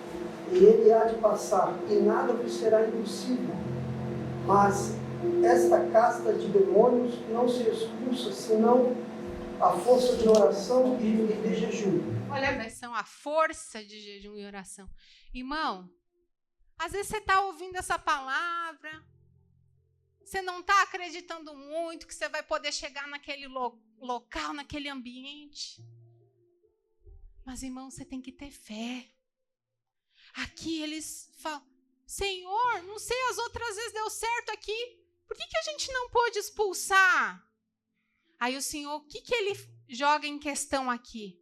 e ele há de passar, e nada vos será impossível. Mas esta casta de demônios não se expulsa, senão a força de oração e de jejum. Olha a versão, a força de jejum e oração. Irmão, às vezes você está ouvindo essa palavra, você não está acreditando muito que você vai poder chegar naquele local, naquele ambiente. Mas, irmão, você tem que ter fé. Aqui eles falam: Senhor, não sei, as outras vezes deu certo aqui. Por que a gente não pôde expulsar? Aí o Senhor, o que ele joga em questão aqui?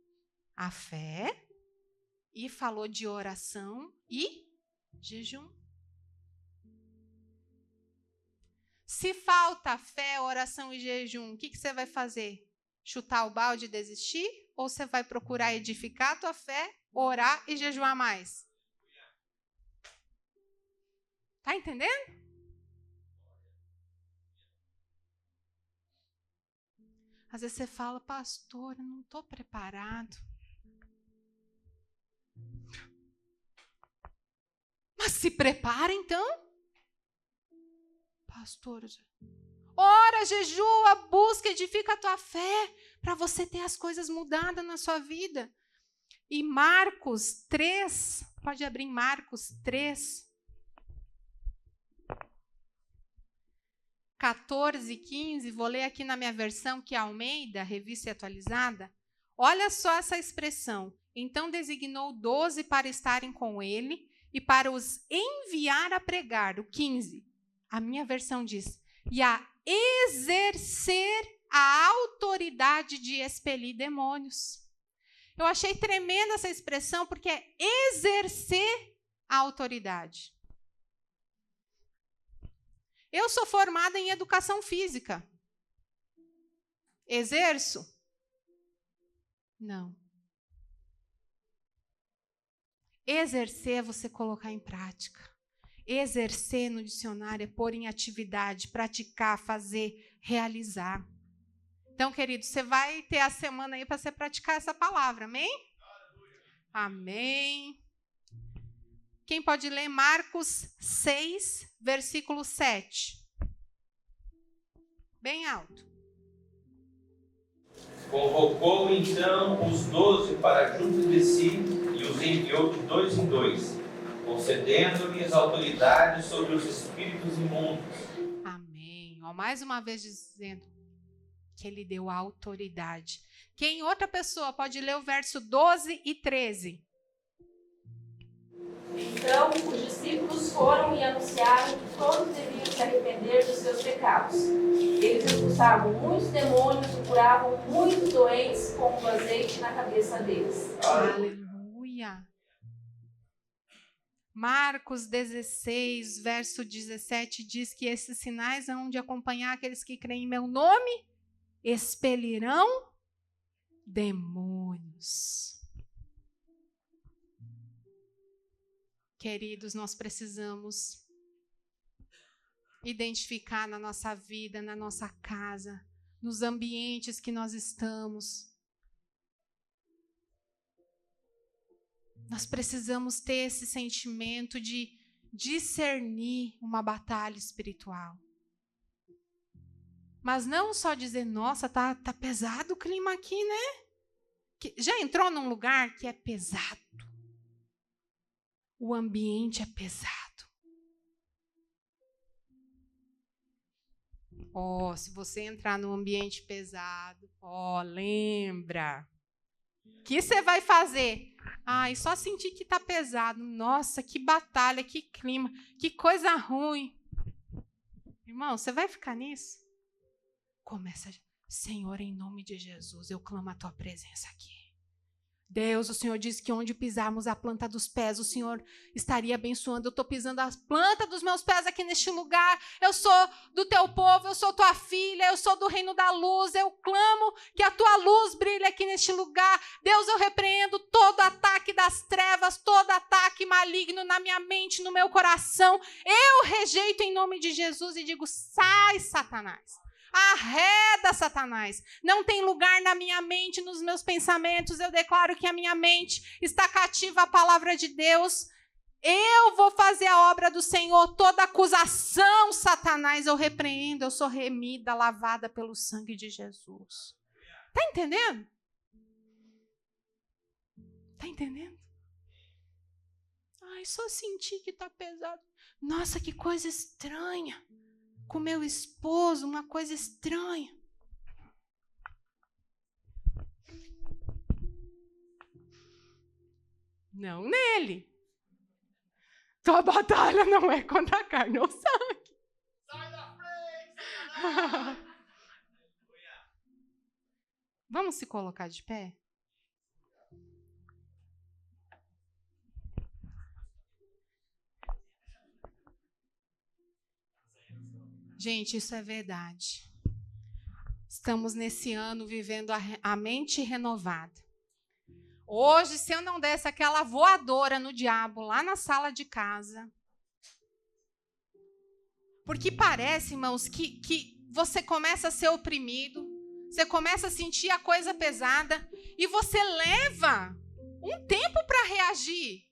A fé. E falou de oração e jejum. Se falta fé, oração e jejum, o que você vai fazer? Chutar o balde e desistir? Ou você vai procurar edificar a tua fé, orar e jejuar mais? Tá entendendo? Às vezes você fala, pastor, eu não estou preparado. Mas se prepara então. Pastor, ora, jejua, busca, edifica a tua fé para você ter as coisas mudadas na sua vida. E Marcos 3, pode abrir Marcos 3, 14 e 15, vou ler aqui na minha versão, que é Almeida, revista e atualizada. Olha só essa expressão. Então designou 12 para estarem com ele e para os enviar a pregar, o 15. A minha versão diz, e a exercer a autoridade de expelir demônios. Eu achei tremenda essa expressão, porque é exercer a autoridade. Eu sou formada em educação física. Exerço? Não. Exercer é você colocar em prática. Exercer no dicionário é pôr em atividade, praticar, fazer, realizar. Então, querido, você vai ter a semana aí para você praticar essa palavra, amém? Amém. Quem pode ler Marcos 6, versículo 7? Bem alto. Convocou então os 12 para junto de si e os enviou de 2 em 2, concedendo-lhes autoridade sobre os espíritos imundos. Amém. Ó, mais uma vez dizendo que ele deu autoridade. Quem outra pessoa pode ler o verso 12 e 13? Então, os discípulos foram e anunciaram que todos deviam se arrepender dos seus pecados. Eles expulsavam muitos demônios e curavam muitos doentes com o azeite na cabeça deles. Aleluia. Marcos 16, verso 17, diz que esses sinais hão de acompanhar aqueles que creem em meu nome, expelirão demônios. Queridos, nós precisamos identificar na nossa vida, na nossa casa, nos ambientes que nós estamos. Nós precisamos ter esse sentimento de discernir uma batalha espiritual. Mas não só dizer, nossa, tá pesado o clima aqui, né? Já entrou num lugar que é pesado. O ambiente é pesado. Se você entrar num ambiente pesado, lembra. O que você vai fazer? Só sentir que tá pesado. Nossa, que batalha, que clima, que coisa ruim. Irmão, você vai ficar nisso? Começa, Senhor, em nome de Jesus, eu clamo a tua presença aqui. Deus, o Senhor disse que onde pisarmos a planta dos pés, o Senhor estaria abençoando. Eu estou pisando a planta dos meus pés aqui neste lugar. Eu sou do teu povo, eu sou tua filha, eu sou do reino da luz. Eu clamo que a tua luz brilhe aqui neste lugar. Deus, eu repreendo todo ataque das trevas, todo ataque maligno na minha mente, no meu coração. Eu rejeito em nome de Jesus e digo, sai, Satanás. Arreda, Satanás. Não tem lugar na minha mente, nos meus pensamentos. Eu declaro que a minha mente está cativa à palavra de Deus. Eu vou fazer a obra do Senhor. Toda acusação, Satanás, eu repreendo. Eu sou remida, lavada pelo sangue de Jesus. Está entendendo? Está entendendo? Só senti que está pesado. Nossa, que coisa estranha. Com meu esposo, uma coisa estranha. Não nele. Tua batalha não é contra a carne ou sangue. Sai da frente! Vamos se colocar de pé? Gente, isso é verdade. Estamos nesse ano vivendo a mente renovada. Hoje, se eu não desse aquela voadora no diabo lá na sala de casa, porque parece, irmãos, que você começa a ser oprimido, você começa a sentir a coisa pesada e você leva um tempo para reagir.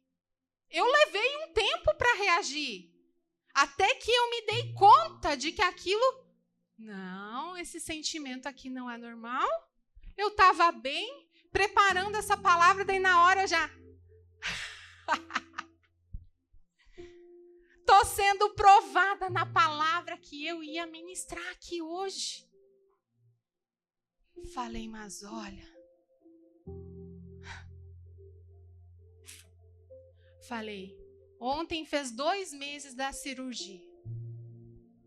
Eu levei um tempo para reagir, até que eu me dei conta de que aquilo... Não, esse sentimento aqui não é normal. Eu estava bem, preparando essa palavra, daí na hora já... Estou sendo provada na palavra que eu ia ministrar aqui hoje. Falei, mas olha... Falei, ontem fez 2 meses da cirurgia.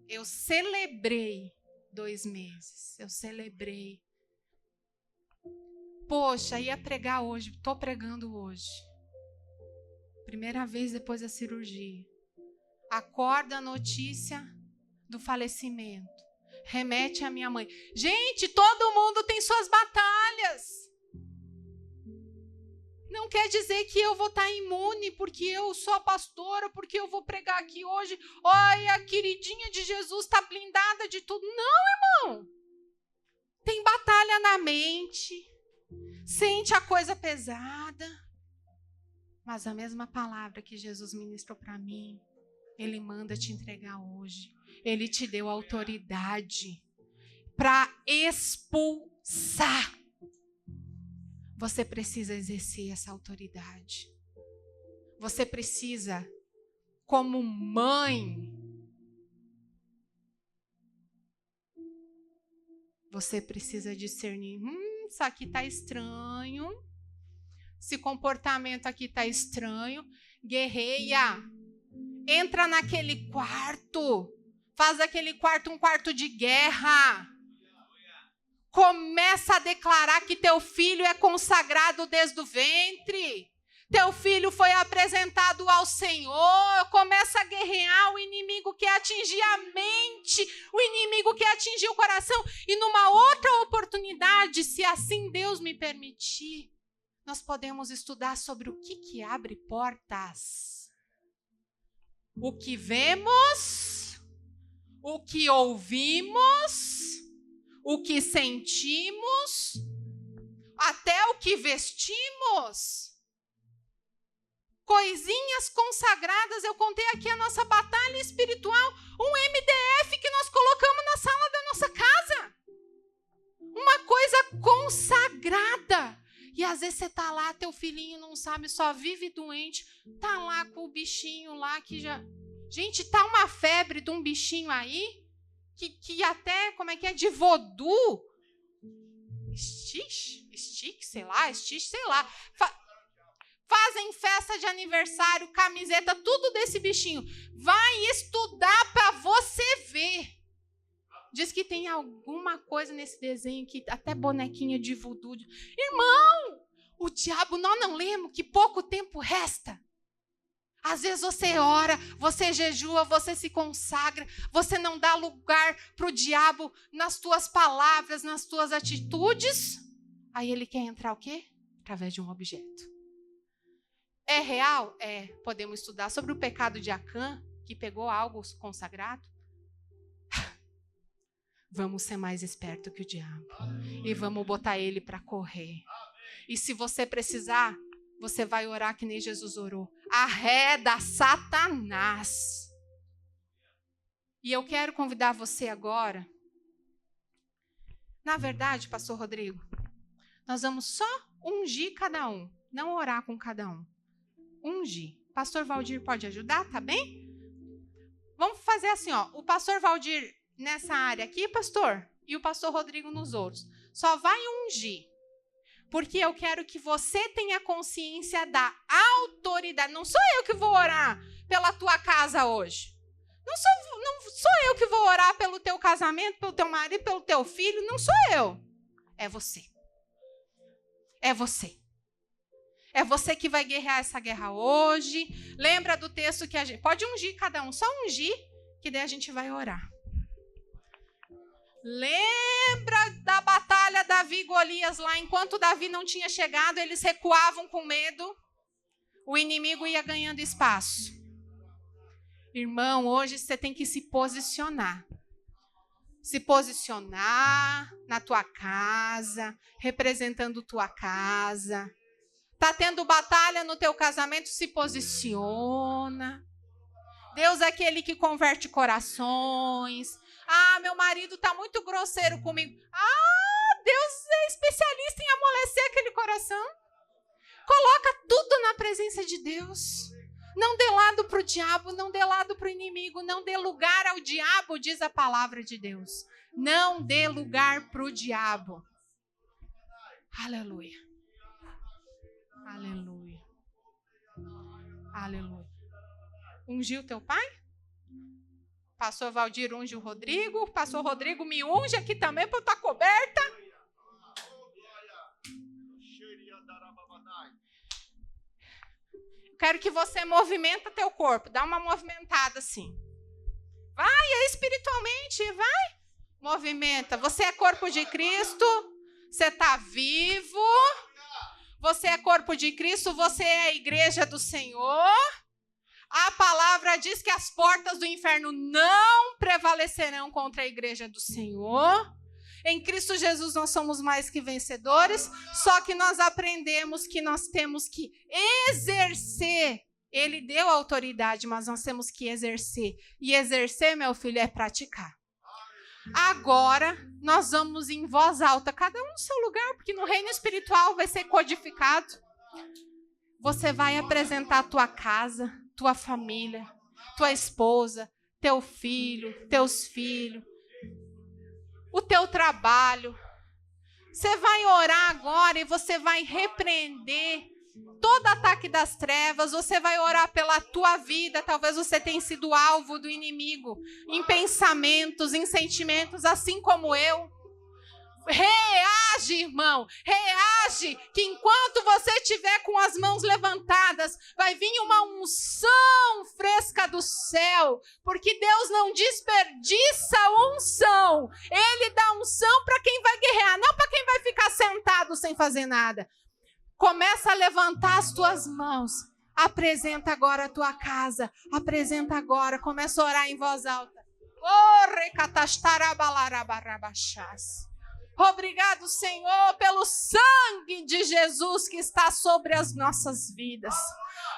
Eu celebrei 2 meses. Eu celebrei. Poxa, ia pregar hoje. Estou pregando hoje. Primeira vez depois da cirurgia. Acorda a notícia do falecimento. Remete à minha mãe. Gente, todo mundo tem suas batalhas. Não quer dizer que eu vou estar imune porque eu sou a pastora, porque eu vou pregar aqui hoje. Olha, a queridinha de Jesus está blindada de tudo. Não, irmão. Tem batalha na mente. Sente a coisa pesada. Mas a mesma palavra que Jesus ministrou para mim, Ele manda te entregar hoje. Ele te deu autoridade para expulsar. Você precisa exercer essa autoridade. Você precisa, como mãe, você precisa discernir. Isso aqui está estranho. Esse comportamento aqui está estranho. Guerreia. Entra naquele quarto. Faz aquele quarto um quarto de guerra. Começa a declarar que teu filho é consagrado desde o ventre. Teu filho foi apresentado ao Senhor. Começa a guerrear o inimigo que atingir a mente, o inimigo que atingir o coração. E numa outra oportunidade, se assim Deus me permitir, nós podemos estudar sobre o que abre portas. O que vemos, o que ouvimos, o que sentimos, até o que vestimos. Coisinhas consagradas, eu contei aqui a nossa batalha espiritual, um MDF que nós colocamos na sala da nossa casa. Uma coisa consagrada. E às vezes você está lá, teu filhinho não sabe, só vive doente, tá lá com o bichinho lá que já... Gente, tá uma febre de um bichinho aí, que até, como é que é, de voodoo, Stitch, sei lá, fazem festa de aniversário, camiseta, tudo desse bichinho. Vai estudar para você ver. Diz que tem alguma coisa nesse desenho, que até bonequinha de voodoo. Irmão, o diabo, nós não lemos que pouco tempo resta. Às vezes você ora, você jejua, você se consagra, você não dá lugar para o diabo nas tuas palavras, nas tuas atitudes. Aí ele quer entrar o quê? Através de um objeto. É real? É. Podemos estudar sobre o pecado de Acã, que pegou algo consagrado. Vamos ser mais esperto que o diabo. E vamos botar ele para correr. E se você precisar, você vai orar que nem Jesus orou. Arreda Satanás. E eu quero convidar você agora. Na verdade, pastor Rodrigo, nós vamos só ungir cada um. Não orar com cada um. Ungir. Pastor Valdir pode ajudar, tá bem? Vamos fazer assim, ó. O pastor Valdir nessa área aqui, pastor, e o pastor Rodrigo nos outros. Só vai ungir. Porque eu quero que você tenha consciência da autoridade. Não sou eu que vou orar pela tua casa hoje. Não sou eu que vou orar pelo teu casamento, pelo teu marido, pelo teu filho. Não sou eu. É você. É você. É você que vai guerrear essa guerra hoje. Lembra do texto que a gente... Pode ungir cada um, só ungir, que daí a gente vai orar. Lembra da batalha Davi e Golias lá? Enquanto Davi não tinha chegado, eles recuavam com medo. O inimigo ia ganhando espaço. Irmão, hoje você tem que se posicionar. Se posicionar na tua casa, representando tua casa. Tá tendo batalha no teu casamento? Se posiciona. Deus é aquele que converte corações. Ah, meu marido tá muito grosseiro comigo. Ah, Deus é especialista em amolecer aquele coração. Coloca tudo na presença de Deus. Não dê lado para o diabo, não dê lado para o inimigo, não dê lugar ao diabo, diz a palavra de Deus. Não dê lugar para o diabo. Aleluia. Aleluia. Aleluia. Ungiu teu pai? Pastor Valdir unge o Rodrigo. Pastor Rodrigo me unge aqui também para eu estar coberta. Quero que você movimenta teu corpo. Dá uma movimentada assim. Vai, espiritualmente, vai. Movimenta. Você é corpo de Cristo. Você está vivo. Você é corpo de Cristo. Você é a igreja do Senhor. A palavra diz que as portas do inferno não prevalecerão contra a igreja do Senhor. Em Cristo Jesus nós somos mais que vencedores, só que nós aprendemos que nós temos que exercer. Ele deu autoridade, mas nós temos que exercer. E exercer, meu filho, é praticar. Agora, nós vamos em voz alta, cada um no seu lugar, porque no reino espiritual vai ser codificado. Você vai apresentar a tua casa, tua família, tua esposa, teu filho, teus filhos, o teu trabalho. Você vai orar agora e você vai repreender todo ataque das trevas. Você vai orar pela tua vida. Talvez você tenha sido alvo do inimigo em pensamentos, em sentimentos, assim como eu. Reage, irmão, reage, que enquanto você estiver com as mãos levantadas, vai vir uma unção fresca do céu, porque Deus não desperdiça unção, Ele dá unção para quem vai guerrear, não para quem vai ficar sentado sem fazer nada. Começa a levantar as tuas mãos, apresenta agora a tua casa, apresenta agora, começa a orar em voz alta. Obrigado, Senhor, pelo sangue de Jesus que está sobre as nossas vidas.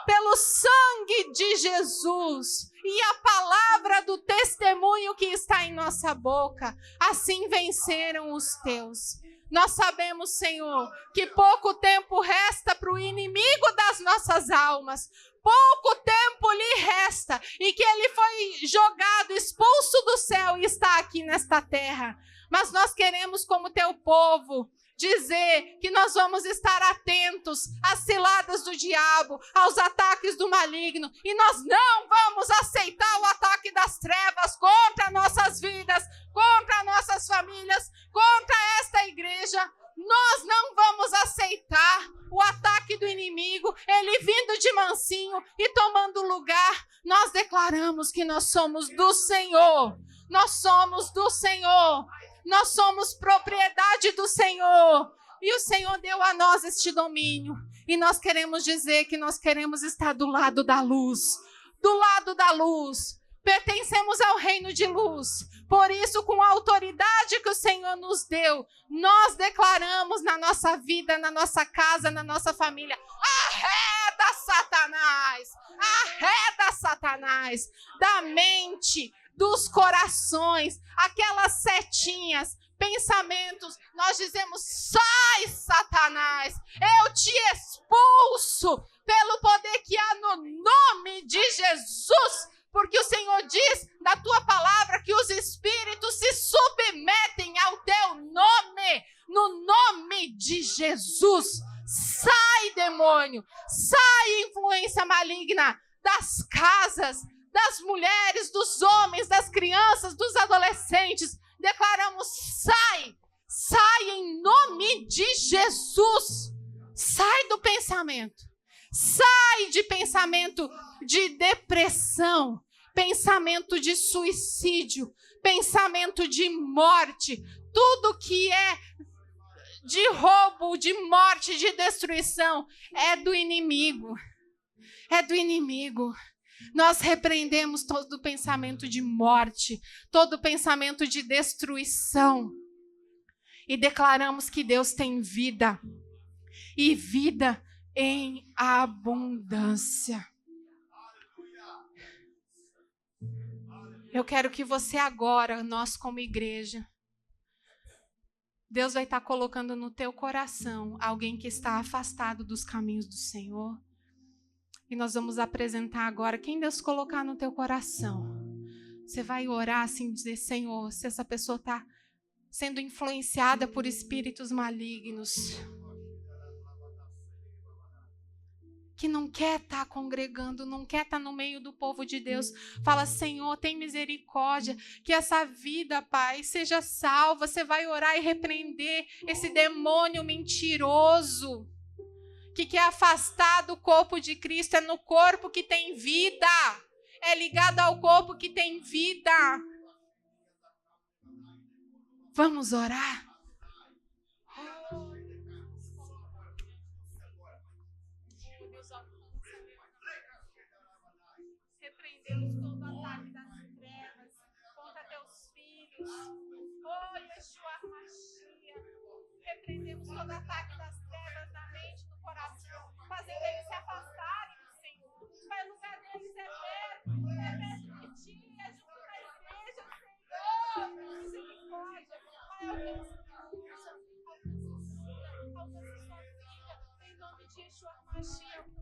Pelo sangue de Jesus e a palavra do testemunho que está em nossa boca. Assim venceram os teus. Nós sabemos, Senhor, que pouco tempo resta para o inimigo das nossas almas. Pouco tempo lhe resta e que ele foi jogado, expulso do céu e está aqui nesta terra. Mas nós queremos, como teu povo, dizer que nós vamos estar atentos às ciladas do diabo, aos ataques do maligno, e nós não vamos aceitar o ataque das trevas contra nossas vidas, contra nossas famílias, contra esta igreja. Nós não vamos aceitar o ataque do inimigo, ele vindo de mansinho e tomando lugar. Nós declaramos que nós somos do Senhor, nós somos do Senhor. Nós somos propriedade do Senhor. E o Senhor deu a nós este domínio. E nós queremos dizer que nós queremos estar do lado da luz. Do lado da luz. Pertencemos ao reino de luz. Por isso, com a autoridade que o Senhor nos deu, nós declaramos na nossa vida, na nossa casa, na nossa família: arreda Satanás! Arreda Satanás da mente, dos corações, aquelas setinhas, pensamentos. Nós dizemos: sai, Satanás, eu te expulso pelo poder que há no nome de Jesus, porque o Senhor diz na tua palavra que os espíritos se submetem ao teu nome, no nome de Jesus. Sai, demônio, sai, influência maligna das casas, das mulheres, dos homens, das crianças, dos adolescentes. Declaramos: sai, sai em nome de Jesus. Sai do pensamento, sai de pensamento de depressão, pensamento de suicídio, pensamento de morte, tudo que é de roubo, de morte, de destruição, é do inimigo. É do inimigo. Nós repreendemos todo pensamento de morte, todo pensamento de destruição. E declaramos que Deus tem vida. E vida em abundância. Eu quero que você agora, nós como igreja, Deus vai estar colocando no teu coração alguém que está afastado dos caminhos do Senhor. E nós vamos apresentar agora quem Deus colocar no teu coração. Você vai orar assim, dizer, Senhor, se essa pessoa está sendo influenciada por espíritos malignos, que não quer estar congregando, não quer estar no meio do povo de Deus, fala, Senhor, tem misericórdia, que essa vida, Pai, seja salva. Você vai orar e repreender esse demônio mentiroso, que quer afastar do corpo de Cristo. É no corpo que tem vida, é ligado ao corpo que tem vida. Vamos orar? Repreendemos todo ataque das trevas contra teus filhos. Oh, Yeshua Mashiach. Repreendemos todo ataque das trevas na mente, no coração, fazendo eles se afastarem do Senhor. Pai, o lugar deles é perto de ti, é junto da igreja, Senhor. Misericórdia. Pai, alcança sua vida, em nome de Yeshua Mashiach.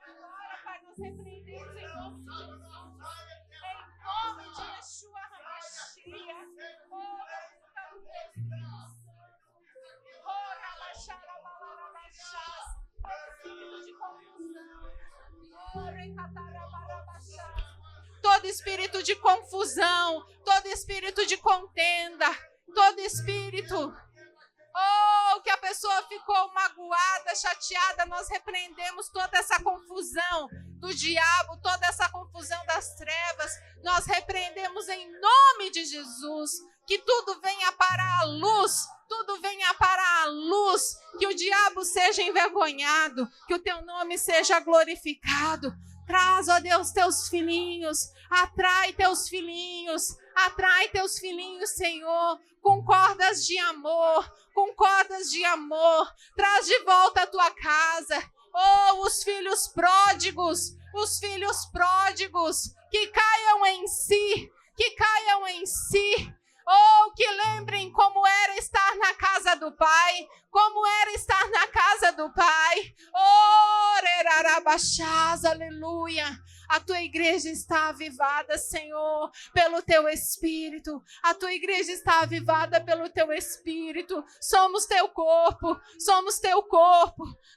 Agora, Pai, nós repreendemos em nome de Jesus. Em nome de Yeshua HaMashiach. Oh, todo espírito de confusão, todo espírito de contenda, todo espírito, que a pessoa ficou magoada, chateada, nós repreendemos toda essa confusão do diabo, toda essa confusão das trevas, nós repreendemos em nome de Jesus, que tudo venha para a luz, tudo venha para a luz, que o diabo seja envergonhado, que o teu nome seja glorificado. Traz, ó Deus, teus filhinhos, atrai teus filhinhos, Senhor, com cordas de amor, traz de volta a tua casa, os filhos pródigos, que caiam em si, que lembrem como era estar na casa do Pai, aleluia. A tua igreja está avivada, Senhor, pelo teu Espírito. A tua igreja está avivada pelo teu Espírito. Somos teu corpo.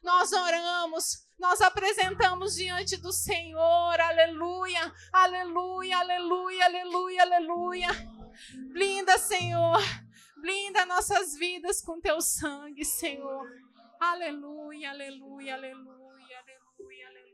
Nós oramos, nós apresentamos diante do Senhor. Aleluia, aleluia, aleluia, aleluia, aleluia. Blinda, Senhor. Blinda nossas vidas com teu sangue, Senhor. Aleluia, aleluia, aleluia, aleluia, aleluia.